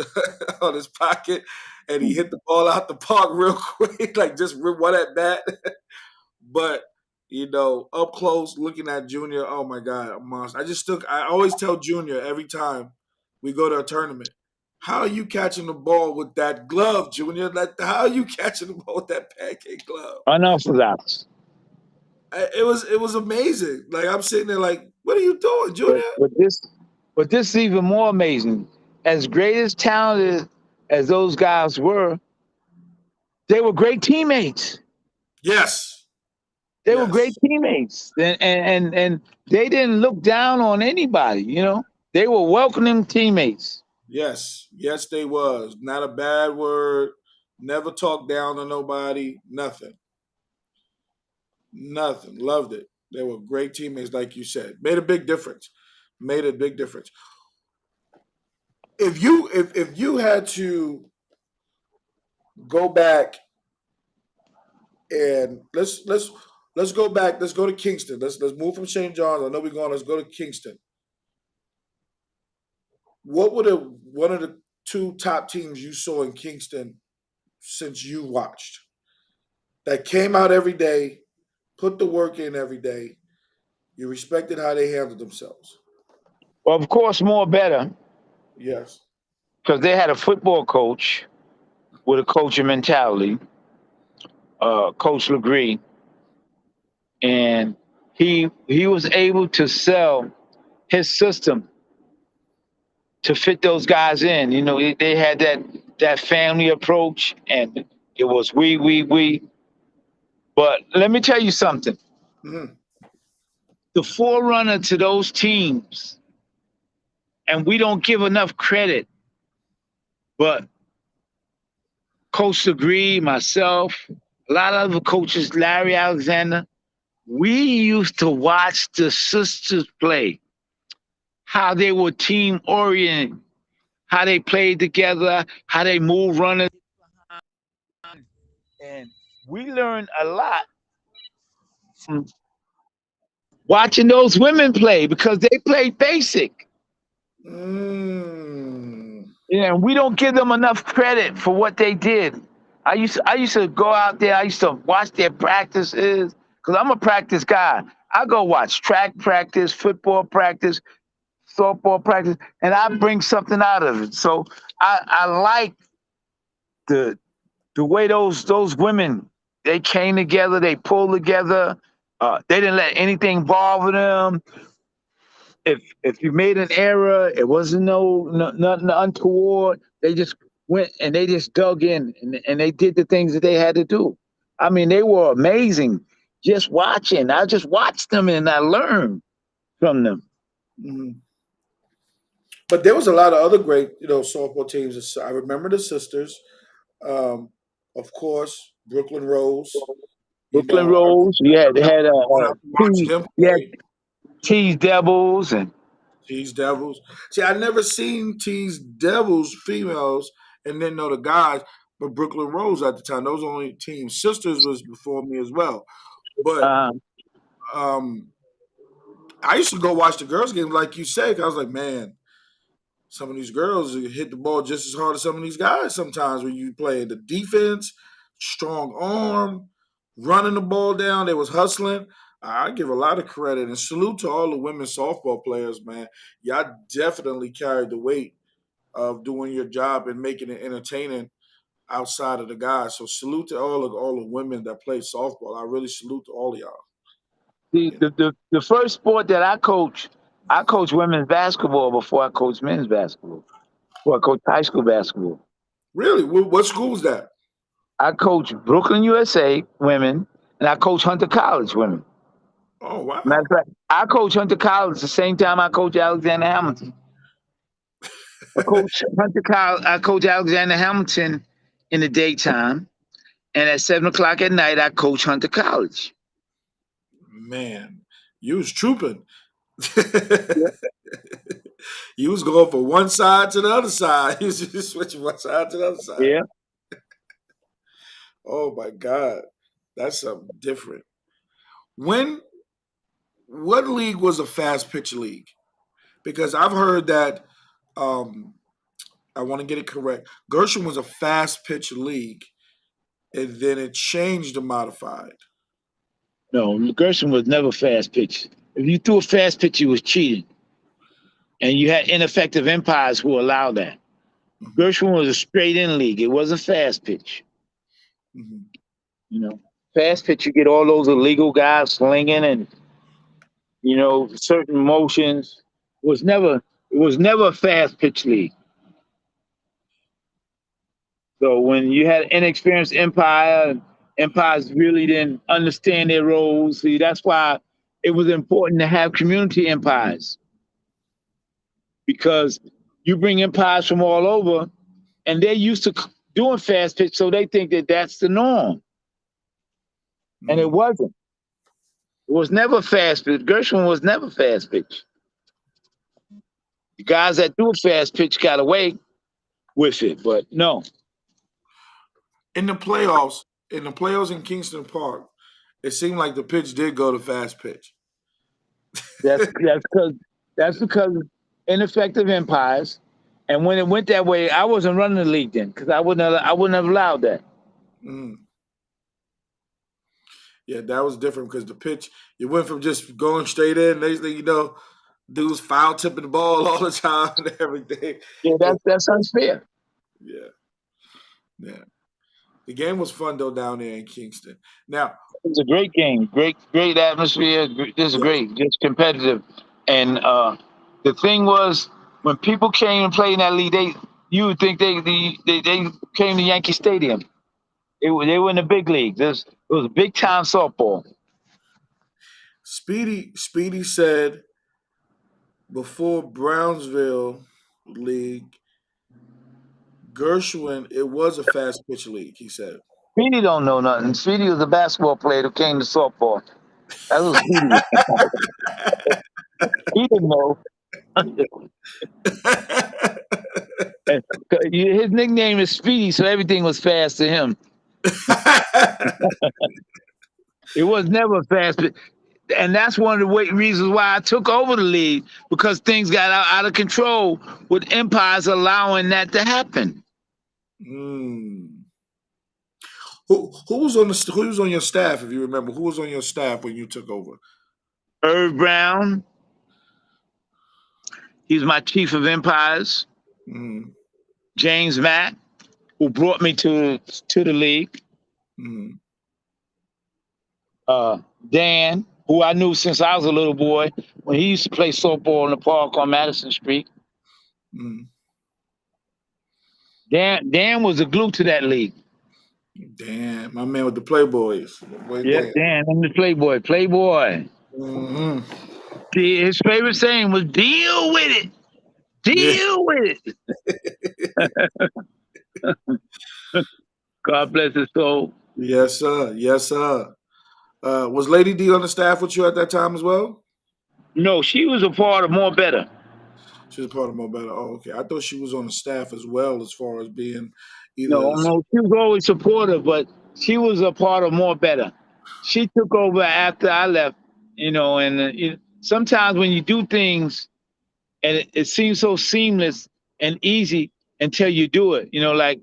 on his pocket, and he hit the ball out the park real quick, like just one at bat. But up close looking at Junior, oh my God, a monster. I always tell Junior every time we go to a tournament, how are you catching the ball with that glove, Junior? Like, how are you catching the ball with that pancake glove? Unorthodox. It was amazing. Like I'm sitting there like, what are you doing, But Junior? but this but this is even more amazing. As great as talented as those guys were, they were great teammates. Yes. They were great Yes. teammates, and they didn't look down on anybody. They were welcoming teammates. Yes. Yes, they was. Not a bad word. Never talked down to nobody. Nothing. Nothing. Loved it. They were great teammates, like you said. Made a big difference. Made a big difference. If you had to go back and let's go back. Let's go to Kingston. Let's move from St. John's. I know we're going. Let's go to Kingston. What would one of the two top teams you saw in Kingston since you watched that came out every day, put the work in every day? You respected how they handled themselves. Well, of course, more better Yes. because they had a football coach with a coaching mentality, Coach Legree, and he was able to sell his system to fit those guys in. They had that family approach, and it was we. But let me tell you something. Hmm. The forerunner to those teams, and we don't give enough credit, but Coach Legree, myself, a lot of other coaches, Larry Alexander, we used to watch the sisters play, how they were team oriented, how they played together, how they moved runners, and we learned a lot from watching those women play because they played basic. Mm. Yeah, and we don't give them enough credit for what they did. I used to go out there. I used to watch their practices because I'm a practice guy. I go watch track practice, football practice, softball practice, and I bring something out of it. So I like the the way those women, they came together, they pulled together. They didn't let anything bother them. If you made an error, it wasn't nothing untoward. They just went and they just dug in and they did the things that they had to do. I mean, they were amazing. Just watching, I just watched them and I learned from them. Mhm. But there was a lot of other great, softball teams. I remember the sisters. Um, of course, Brooklyn Rose. Brooklyn I Rose, yeah, they had have to watch them Yeah, play. Tease Devils and Tease Devils. See, I never seen Tease Devils females and didn't know the guys, but Brooklyn Rose at the time. Those only teams. Sisters was before me as well. But uh, um, I used to go watch the girls' games, like you said. I was like, man, some of these girls hit the ball just as hard as some of these guys. Sometimes when you play the defense, strong arm, running the ball down, they was hustling. I give a lot of credit and salute to all the women softball players, man. Y'all definitely carried the weight of doing your job and making it entertaining outside of the guys. So salute to all the women that play softball. I really salute to all of y'all. the, You know, the the the first sport that I coached women's basketball before I coached men's basketball. Before I coached high school basketball. really, what school was that? I coached Brooklyn USA women, and I coached Hunter College women. Oh Matter wow. of fact, I coached Hunter College the same time I coached Alexander Hamilton. I coached Alexander Hamilton in the daytime, and at 7 o'clock at night, I coached Hunter College. Man, you was trooping. Yeah. You was going from one side to the other side. You was just switching one side to the other side. Yeah. Oh my God. That's something different. When what league was a fast pitch league? Because I've heard that um I want to get it correct. Gershon was a fast pitch league and then it changed to modified. No, Gershon was never fast pitch. If you threw a fast pitch, you was cheating, and you had ineffective umpires who allowed that. Hmm. Gershwin was a straight in league. It wasn't fast pitch. Hmm. You know, fast pitch, you get all those illegal guys slinging and certain motions. It was never a fast pitch league. So when you had inexperienced empires really didn't understand their roles. See, that's why it was important to have community empires because you bring empires from all over and they're used to doing fast pitch, so they think that that's the norm, and it Hmm. wasn't. It was never fast pitch. Gershwin was never fast pitch. The guys that do fast pitch got away with it, but no. In the playoffs, in Kingston Park, it seemed like the pitch did go to fast pitch. That's because ineffective empires. And when it went that way, I wasn't running the league then because I wouldn't have allowed that. Mm. Yeah, that was different because the pitch, you went from just going straight in. Next thing you know, dudes foul tipping the ball all the time and everything. Yeah, It- that's unfair. yeah, yeah. The game was fun though down there in Kingston. Now, It was a great game, great atmosphere. This is yeah, great, just competitive. And the thing was, when people came and played in that league, you would think they came to Yankee Stadium. They were in the big league. It was big time softball. Speedy said before Brownsville League, Gershwin, it was a fast pitch league. He said. Speedy don't know nothing. Speedy was a basketball player who came to softball. That was Speedy. He didn't know. His nickname is Speedy, so everything was fast to him. It was never fast, and that's one of the reasons why I took over the league, because things got out of control with Empires allowing that to happen. Mm. Who was on your staff, if you remember? Who was on your staff when you took over? Irv Brown, he's my chief of Empires. Mm. James Mack, who brought me to the league. Mm. Dan, who I knew since I was a little boy when he used to play softball in the park on Madison Street. Mm. Dan was the glue to that league. Damn, my man with the Playboys. Boy, Yeah, Dan. Dan, I'm the Playboy. Mm-hmm. His favorite saying was "Deal with it, Yeah. deal with it." God bless his soul. Yes, sir. Yes, sir. Was Lady D on the staff with you at that time as well? No, she was a part of More Better. She was part of Mo Better. Oh, okay. I thought she was on the staff as well, as far as being either. No, she was always supportive, but she was a part of More Better. She took over after I left, and sometimes when you do things and it seems so seamless and easy until you do it, like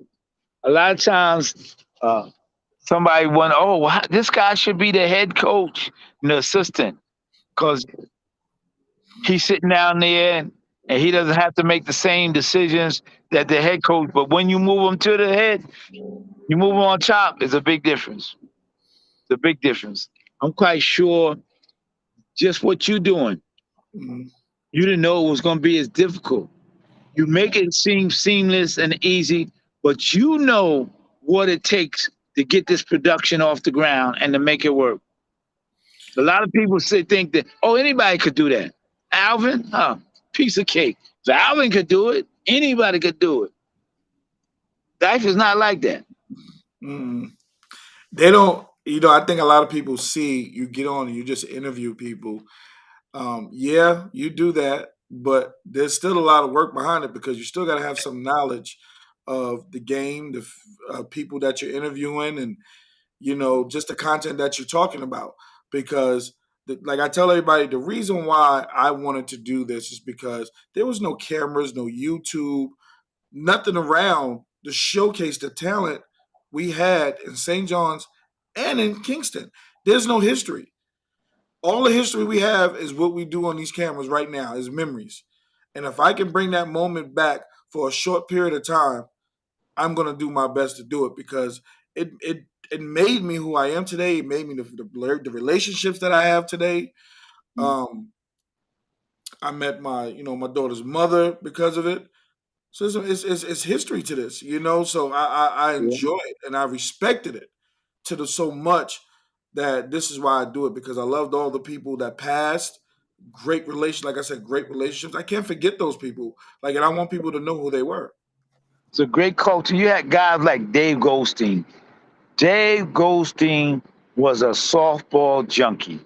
a lot of times somebody went, oh, this guy should be the head coach and the assistant, because he's sitting down there and he doesn't have to make the same decisions that the head coach. But when you move him to the head, you move him on top. It's a big difference. It's a big difference. I'm quite sure just what you're doing, Mhm. you didn't know it was going to be as difficult. You make it seem seamless and easy, but you know what it takes to get this production off the ground and to make it work. A lot of people think that, oh, anybody could do that. Alvin, piece of cake. If Alvin could do it, anybody could do it. Life is not like that. Mm. They don't. I think a lot of people see you get on and you just interview people. Yeah, you do that, but there's still a lot of work behind it, because you still got to have some knowledge of the game, the people that you're interviewing, and just the content that you're talking about. Because, like I tell everybody, the reason why I wanted to do this is because there was no cameras, no YouTube, nothing around to showcase the talent we had in St. John's and in Kingston. There's no history. All the history we have is what we do on these cameras right now, is memories. And if I can bring that moment back for a short period of time, I'm gonna do my best to do it, because it made me who I am today. It made me the relationships that I have today. Um, I met my daughter's mother because of it. So it's history to this. So I Yeah. enjoy it and I respected it to the so much that this is why I do it, because I loved all the people that passed. Great relation, like I said, great relationships. I can't forget those people. Like, and I want people to know who they were. It's a great culture. You had guys like Dave Goldstein. Dave Goldstein was a softball junkie.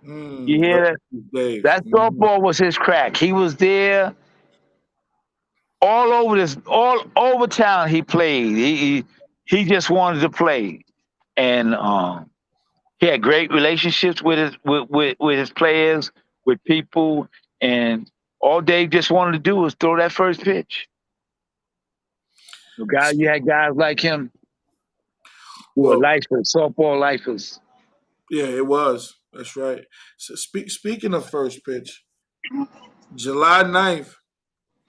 You Mm, hear that? Dave. That softball was his crack. He was there all over town. He played. He just wanted to play, and he had great relationships with his players, with people, and all Dave just wanted to do was throw that first pitch. You had guys like him who were Well, lifers, softball lifers. yeah, it was. That's right. So speaking of first pitch, July 9th,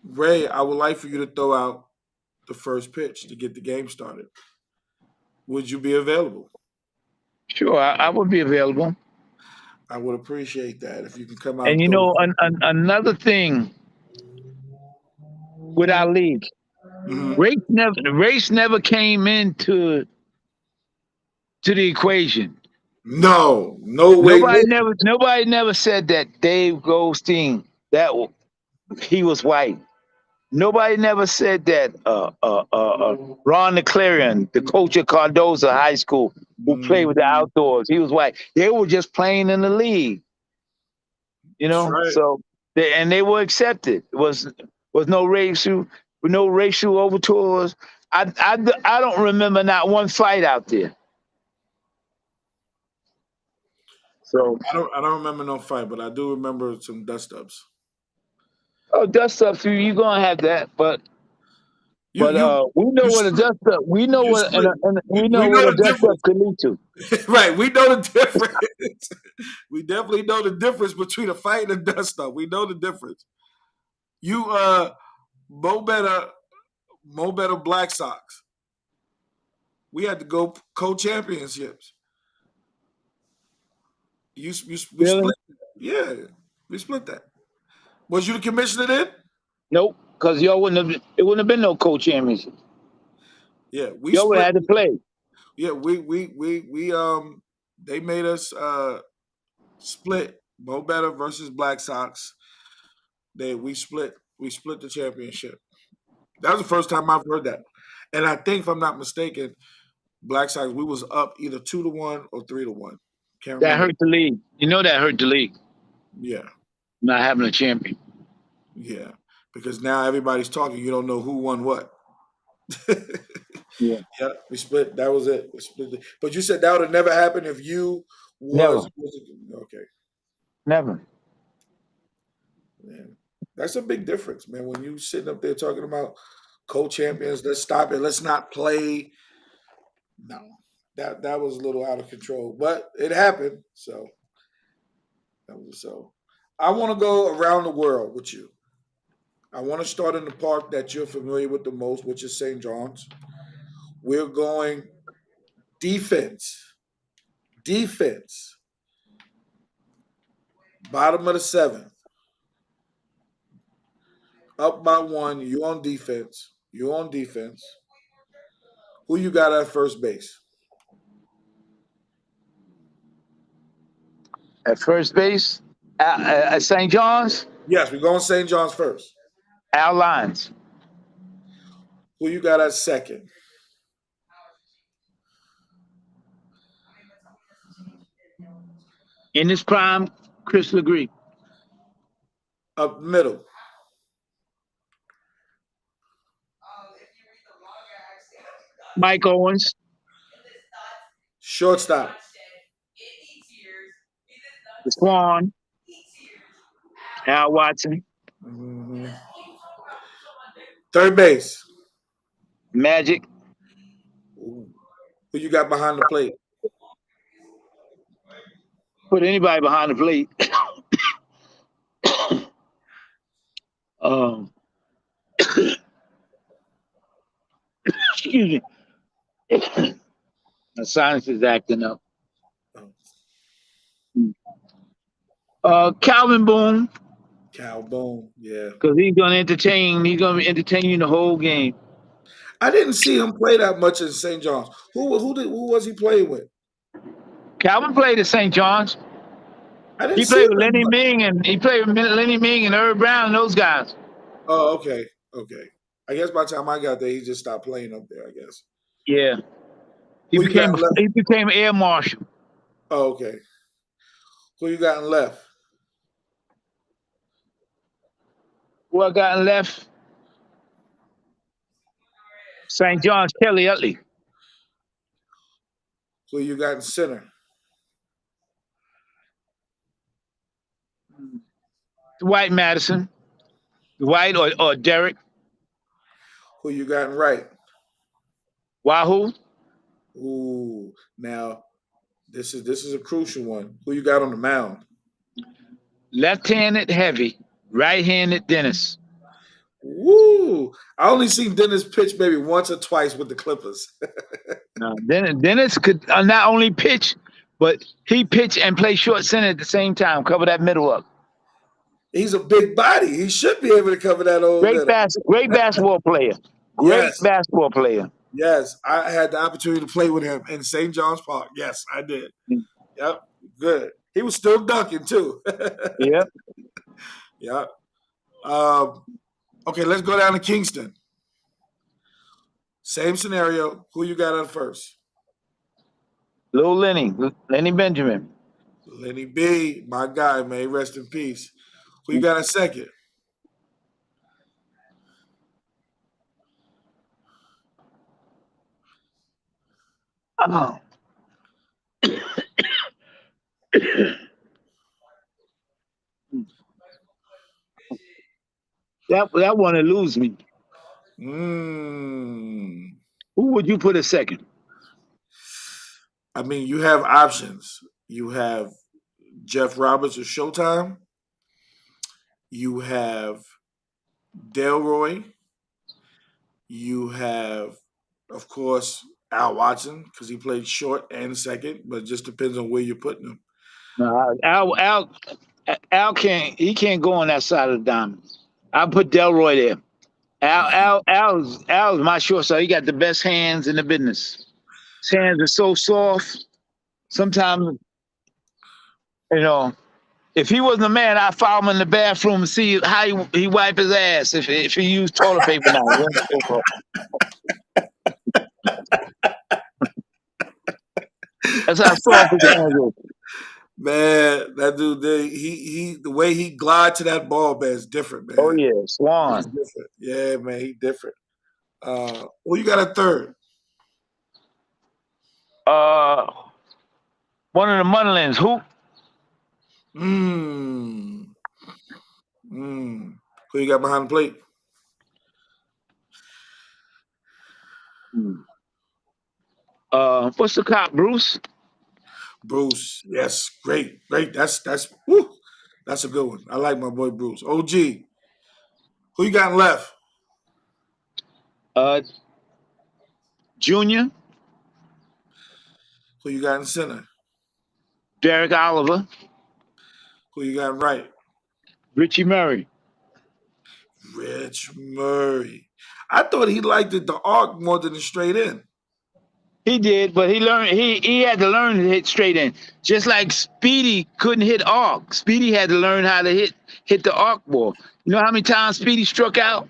Ray, I would like for you to throw out the first pitch to get the game started. Would you be available? Sure, I would be available. I would appreciate that if you can come out And and throw the another thing with our league, Mhm. the race never came into the equation. No way. Nobody never said that Dave Goldstein, that he was white. Nobody never said that. Ron McClarion, the coach of Cardozo High School, who played with the Mhm. outdoors, he was white. They were just playing in the league, you That's know. right. So they were accepted. It was no racial overtours. I don't remember not one fight out there. So I don't remember no fight, but I do remember some dust ups. dust up, you gonna have that, but You you we know you what a split. dust up. We know You what split. and we We know know what a the dust up difference. could lead to. Right. We know the difference. We definitely know the difference between a fight and a dust up. We know the difference. You Mo better Black Sox. We had to go co-championships. We Really? split. Yeah, we split that. Was you the commissioner then? Nope, because y'all it wouldn't have been no co-championship. Yeah, we Y'all would split. have had to play. Yeah, we they made us split Mo Better versus Black Sox. We split the championship. That was the first time I've heard that. And I think if I'm not mistaken, Black Sox we was up either 2-1 or 3-1. Can't That remember. hurt the league. You know that hurt the league, Yeah, not having a champion. yeah. Because now everybody's talking, you don't know who won what. Yeah. Yeah, we split. That was it. We split it. But you said that would have never happened if you Never. was okay. Never. Man, that's a big difference, man. When you sitting up there talking about co-champions, let's stop it. Let's not play. No, that was a little out of control, but it happened. So that was so. I want to go around the world with you. I want to start in the park that you're familiar with the most, which is St. John's. We're going defense. Defense. Bottom of the seventh. Up by one. You on defense. You on defense. Who you got at first base? At first base, at St. John's, Yes, we're going St. John's first. Al Lyons. Who you got at second? In his prime, Chris Legree. Up middle. Mike Owens. Shortstop. The Swan. Al Watson. Mhm. Third base. Magic. Ooh. Who you got behind the plate? Put anybody behind the plate. um, excuse me. My sinus is acting up. Calvin Boone, Cal Boone. Yeah. because he's gonna entertain. He's gonna entertain you the whole game. I didn't see him play that much in St. John's. Who was he playing with? Calvin played at St. John's. I didn't He see played him with that Lenny much. Ming and Lenny Ming and Herb Brown and those guys. Oh, okay. Okay. I guess by the time I got there, he just stopped playing up there, I guess. Yeah, he Who you got became in left? he became air marshal. Oh, okay. Who you got in left? Who I got in left? St. John's Kelly Utley. Who you got in center? Dwight Madison. Dwight or Derek. Who you got in right? Wahoo. Ooh, now this is a crucial one. Who you got on the mound? Left-handed Heavy. Right-handed Dennis. Woo! I only seen Dennis pitch maybe once or twice with the Clippers. Now, Dennis could not only pitch, but he pitch and play short center at the same time. Cover that middle up. He's a big body. He should be able to cover that old middle. Great basketball player. Great Yes, basketball player. yes. I had the opportunity to play with him in St. John's Park. Yes, I did. Yep, good. He was still dunking too. Yep. Yep. Um, Okay, let's go down to Kingston. Same scenario. Who you got at first? Lil Lenny Benjamin. Lenny B, my guy, man. Rest in peace. Who you got at second? Oh. That one to lose me. Mm. Who would you put a second? I mean, you have options. You have Jeff Roberts of Showtime. You have Delroy. You have, of course, Al Watson because he played short and second, but it just depends on where you're putting him. No, Al can't go on that side of the diamond. I'll put Delroy there. Al's my shortstop. He got the best hands in the business. His hands are so soft. Sometimes, you know, if he wasn't a man, I'd follow him in the bathroom and see how he wipe his ass if he used toilet paper now. That's how soft his hands are. Man, that dude, the way he glide to that ball, man, is different, Oh man. yeah, He's Swan. different. Yeah, man, he different. Well, you got a third. Uh, one of the Munlins. Who? Mm. Mm. Who you got behind the plate? What's the cop? Bruce. Bruce. Yes, great. That's whew, that's a good one. I like my boy Bruce. OG. Who you got left? Uh, Junior. Who you got in center? Derek Oliver. Who you got right? Richie Murray. Rich Murray. I thought he liked the arc more than the straight in. He did, but he learned. He had to learn to hit straight in. Just like Speedy couldn't hit arc. Speedy had to learn how to hit the arc ball. You know how many times Speedy struck out?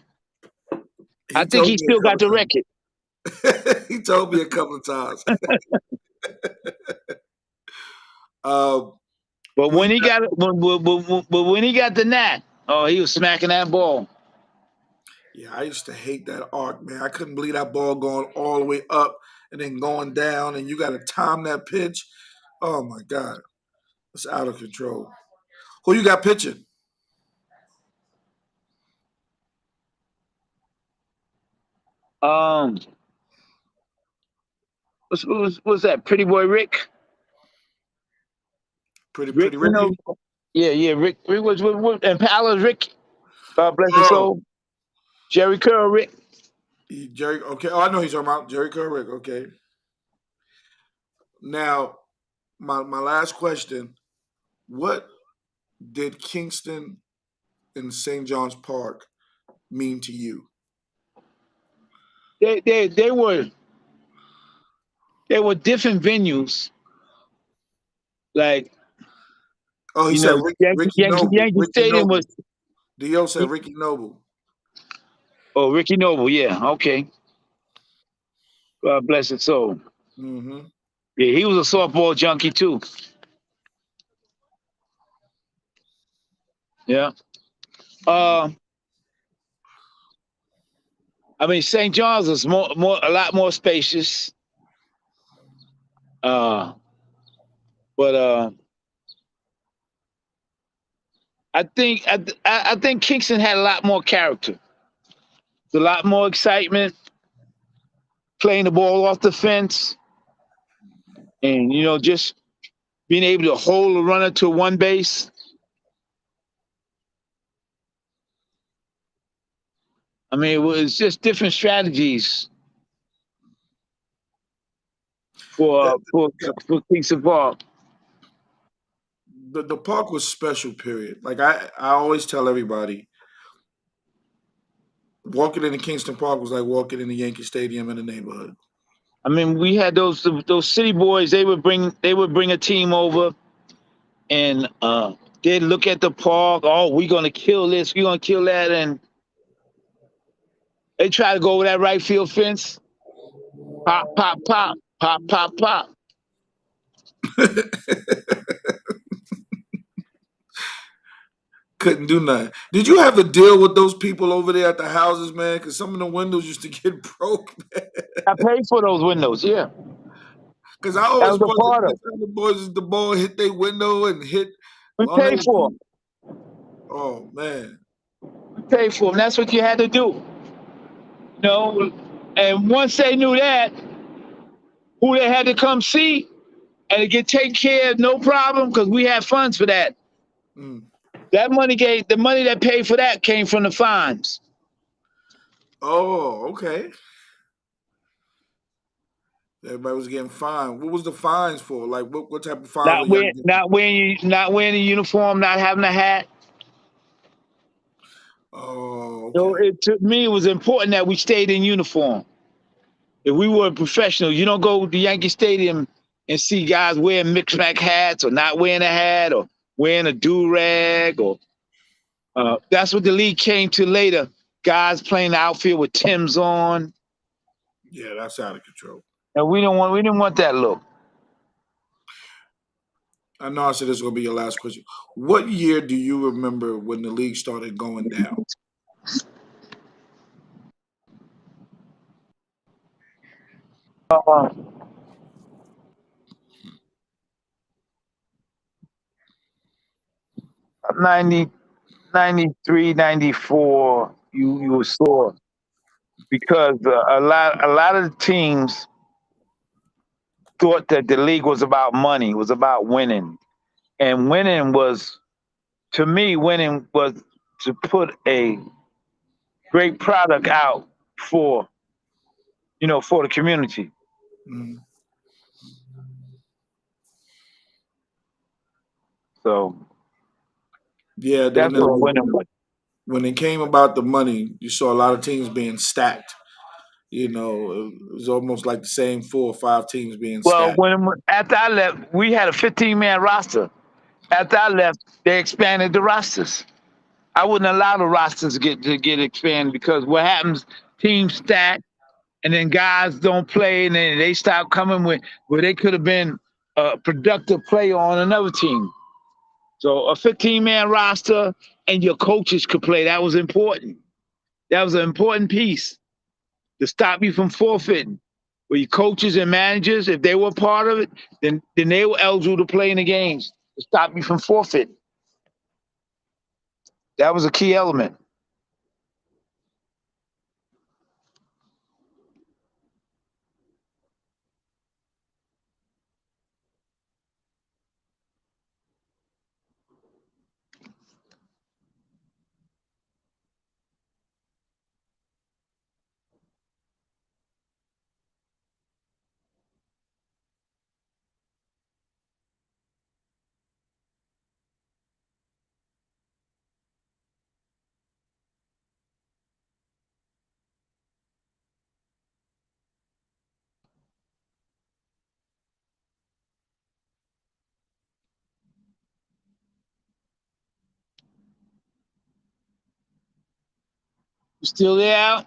I He think told he me a still got couple the record. times. He told me a couple of times. um, But who you when he got? got but when he got the nat, oh, he was smacking that ball. Yeah, I used to hate that arc, man. I couldn't believe that ball going all the way up and then going down, and you got to time that pitch. Oh my God, it's out of control. Who you got pitching? Um, what's that? Pretty boy Rick. Rick, Pretty you know, Ricky. yeah. Rick was and Palace Rick. God bless his Oh, soul. Jerry Curl Rick. Jerry. Okay. Oh, I know he's talking about Jerry Kerrick. Okay. Now, my last question: what did Kingston and St. John's Park mean to you? They were different venues. Like Oh, he you said know, Ricky Noble. Yankee Ricky Stadium Noble. was. Dio said Ricky Noble. Oh, Ricky Noble. Yeah. Okay. God bless his soul. Mm-hmm. Yeah, he was a softball junkie too. Yeah. Uh, I mean, St. John's is a lot more spacious. Uh, but I think Kingston had a lot more character. A lot more excitement, playing the ball off the fence, and just being able to hold a runner to one base. I mean, it was just different strategies That, for for that for Kingston Park. the park was special. Period. Like I always tell everybody, walking into Kingston Park was like walking in the Yankee Stadium in the neighborhood. I mean, we had those city boys. They would bring a team over, and they'd look at the park. Oh, we're gonna kill this. We're gonna kill that, and They try to go over that right field fence. Pop, pop, pop, pop, pop, pop. Couldn't do nothing. Did you have to deal with those people over there at the houses, man? Because some of the windows used to get broke, man. I paid for those windows. Yeah, Because I that always was a wondered part of every it. time the ball hit their window and hit We one of paid their for feet. them. Oh man. We paid for them. That's what you had to do. You know, and once they knew that, who they had to come see and to get taken care of, no problem, because we had funds for that. Mm. That money gave the money that paid for that came from the fines. Oh, okay. Everybody was getting fined. What was the fines for? Like what type of fines were Not y'all wearing, getting? not wearing, not wearing a uniform, not having a hat. Oh, So okay. it to me it was important that we stayed in uniform. If we were professionals, you don't go to Yankee Stadium and see guys wearing mixed mac hats or not wearing a hat or wearing a do rag or that's what the league came to later. Guys playing the outfield with Tim's on, Yeah, that's out of control. and we didn't want that look. I know I said this is gonna be your last question. What year do you remember when the league started going down? 90, 93, 94, you saw because a lot of the teams thought that the league was about money, was about winning, and winning was to me winning was to put a great product out for for the community. Mm. So Yeah, that's what winning was. when it came about the money, you saw a lot of teams being stacked. You know, it was almost like the same 4 or 5 teams being Well, stacked. when after I left, we had a 15-man roster. After I left, they expanded the rosters. I wouldn't allow the rosters to get expanded because what happens, teams stack and then guys don't play and then they stop coming with where they could have been a productive player on another team. So a 15-man roster and your coaches could play. That was important. That was an important piece to stop you from forfeiting. Where your coaches and managers, if they were part of it, then they were eligible to play in the games to stop you from forfeiting. That was a key element. You still there, Al?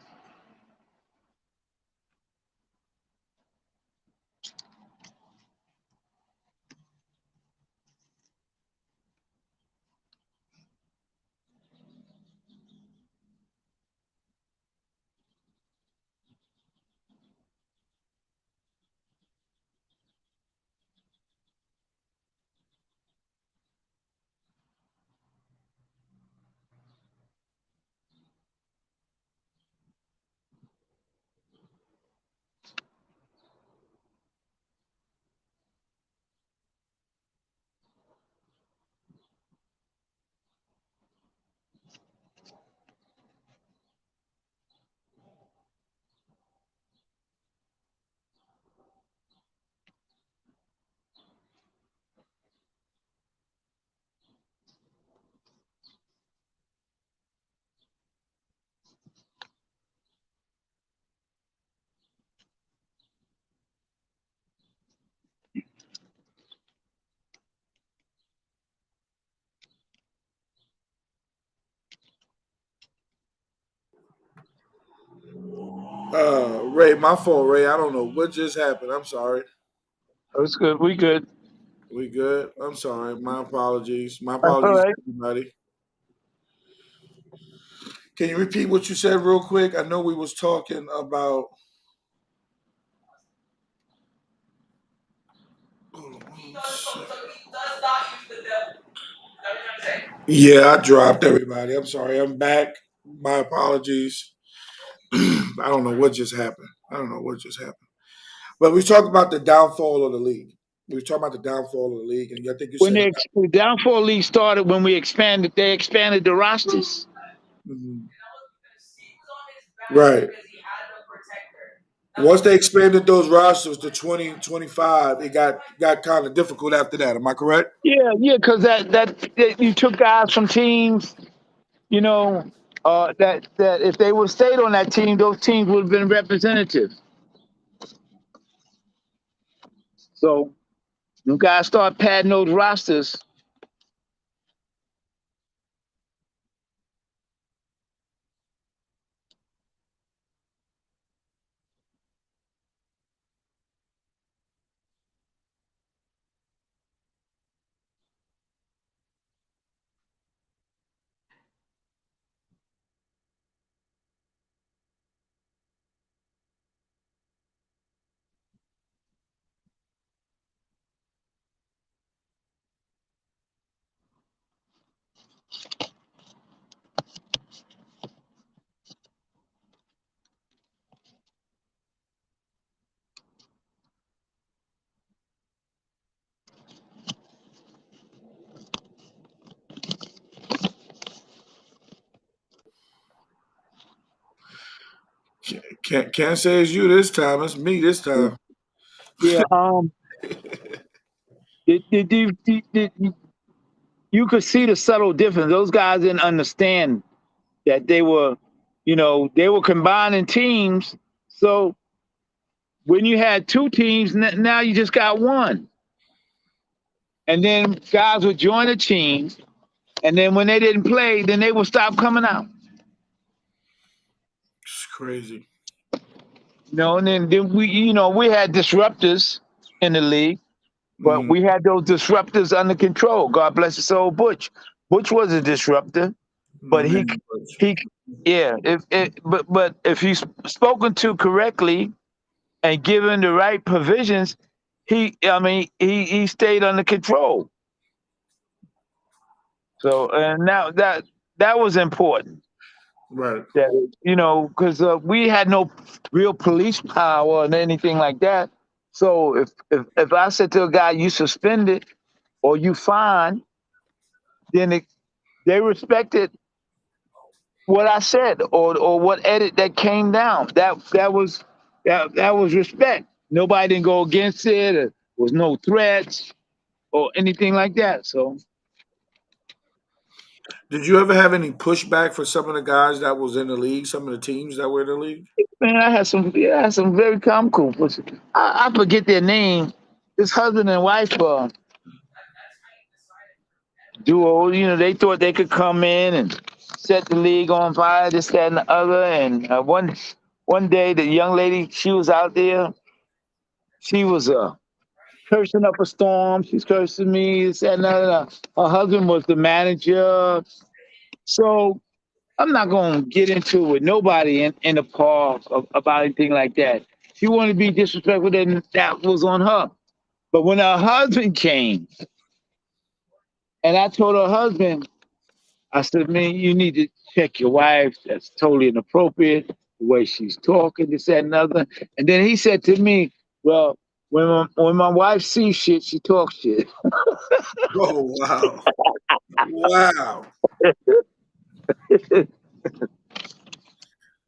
Ray, my fault, Ray. I don't know what just happened. I'm sorry. It's good. We good. We good? I'm sorry. My apologies. My That's all apologies, right. everybody. Can you repeat what you said real quick? I know we was talking about. Yeah, I dropped everybody. I'm sorry. I'm back. My apologies. I don't know what just happened. I don't know what just happened. But we talked about the downfall of the league. We were talking about the downfall of the league, and I think you When said, the downfall league started, when they expanded the rosters. mhm. Right. Once they expanded those rosters to 20, 25, it got kind of difficult after that. Am I correct? Yeah, yeah, because that you took guys from teams, you know, that if they would have stayed on that team, those teams would have been representative. So you guys start padding those rosters. Can't say it's you this time. It's me this time. Yeah. You could see the subtle difference. Those guys didn't understand that they were combining teams. So when you had two teams, now you just got one. And then guys would join the team, and then when they didn't play, then they would stop coming out. It's crazy. And then we had disruptors in the league, but Hmm. we had those disruptors under control. God bless his soul, Butch. Butch was a disruptor, My but man, Butch. he yeah. But if he's spoken to correctly and given the right provisions, he stayed under control. So and now that was important. Right. That because we had no real police power and anything like that. So if I said to a guy, "You suspended or you fined," then they respected what I said or what edit that came down. That was respect. Nobody didn't go against it. There was no threats or anything like that. So Did you ever have any pushback for some of the guys that was in the league, some of the teams that were in the league? man, I had some very comical. I forget their name. This husband and wife duo. They thought they could come in and set the league on fire, this, that, and the other. And one day, the young lady, she was out there. She was cursing up a storm. She's cursing me. This, that, and the other. Her husband was the manager. So I'm not going to get into it with nobody in the park about anything like that. She wanted to be disrespectful, then that was on her. But when her husband came, and I told her husband, I said, man, you need to check your wife. That's totally inappropriate, the way she's talking, this, that, and other. And then he said to me, well, when my wife sees shit, she talks shit. Oh wow. Wow.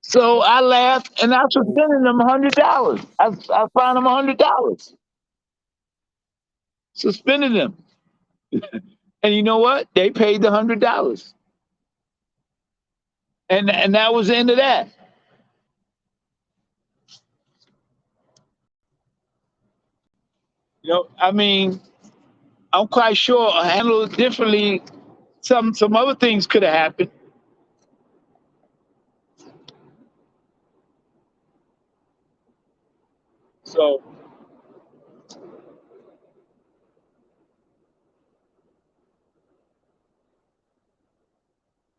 So I laughed and I suspended them $100. I fined them $100. Suspended them. And you know what? They paid the $100. And that was the end of that. I mean, I'm quite sure I handled it differently. Some other things could have happened. So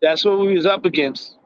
that's what we was up against.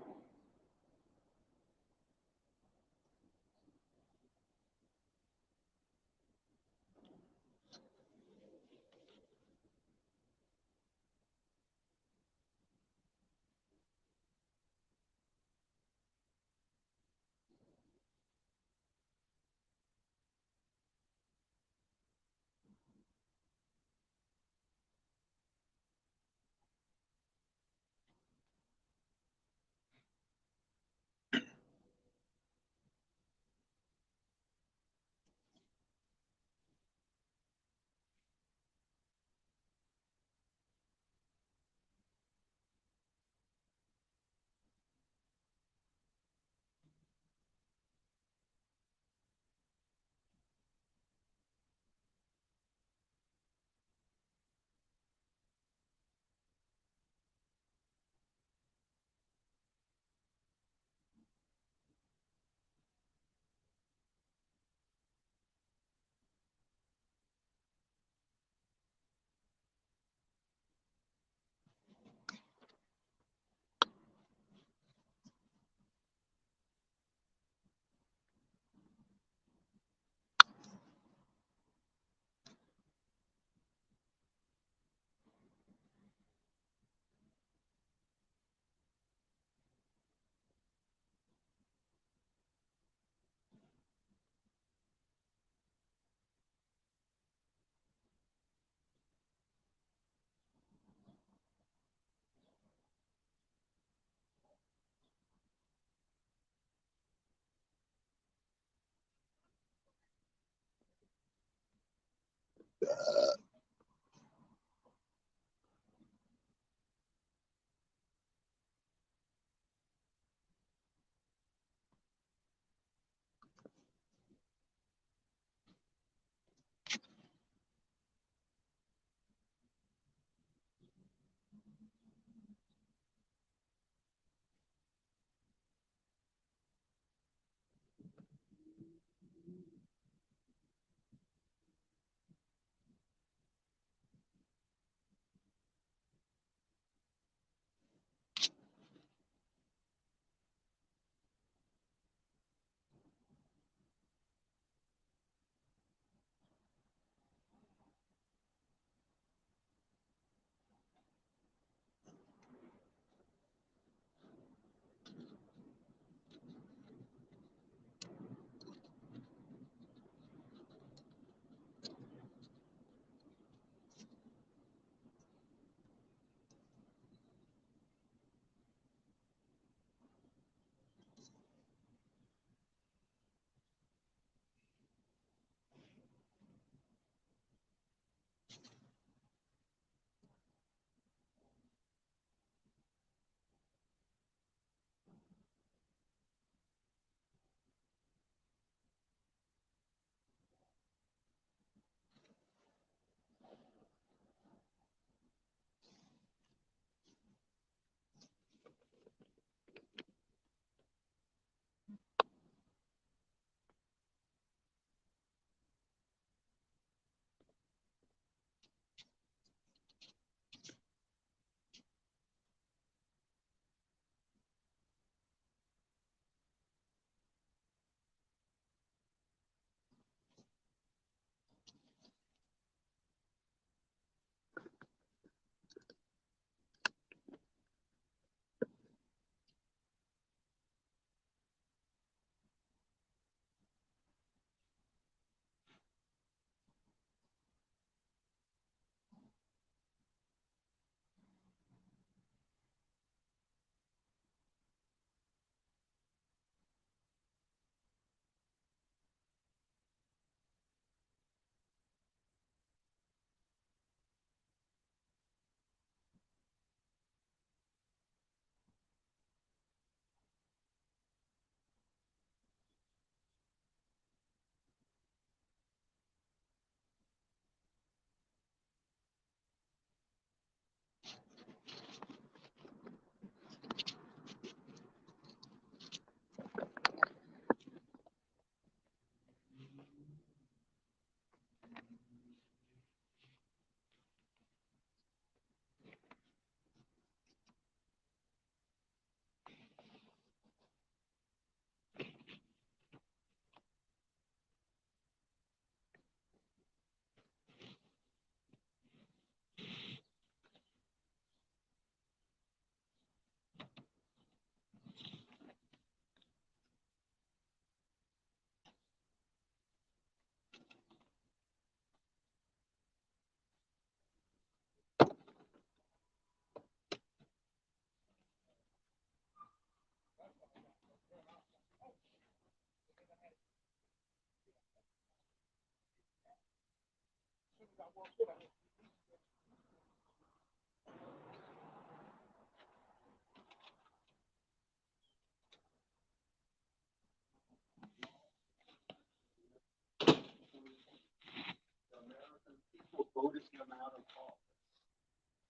People voted him out of office.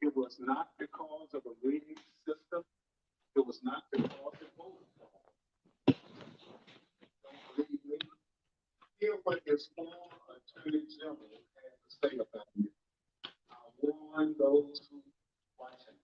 It was not because of a rigged system. It was not because of voting. Don't believe me? Hear what his former attorney general had to say about me. I warn those who watch him.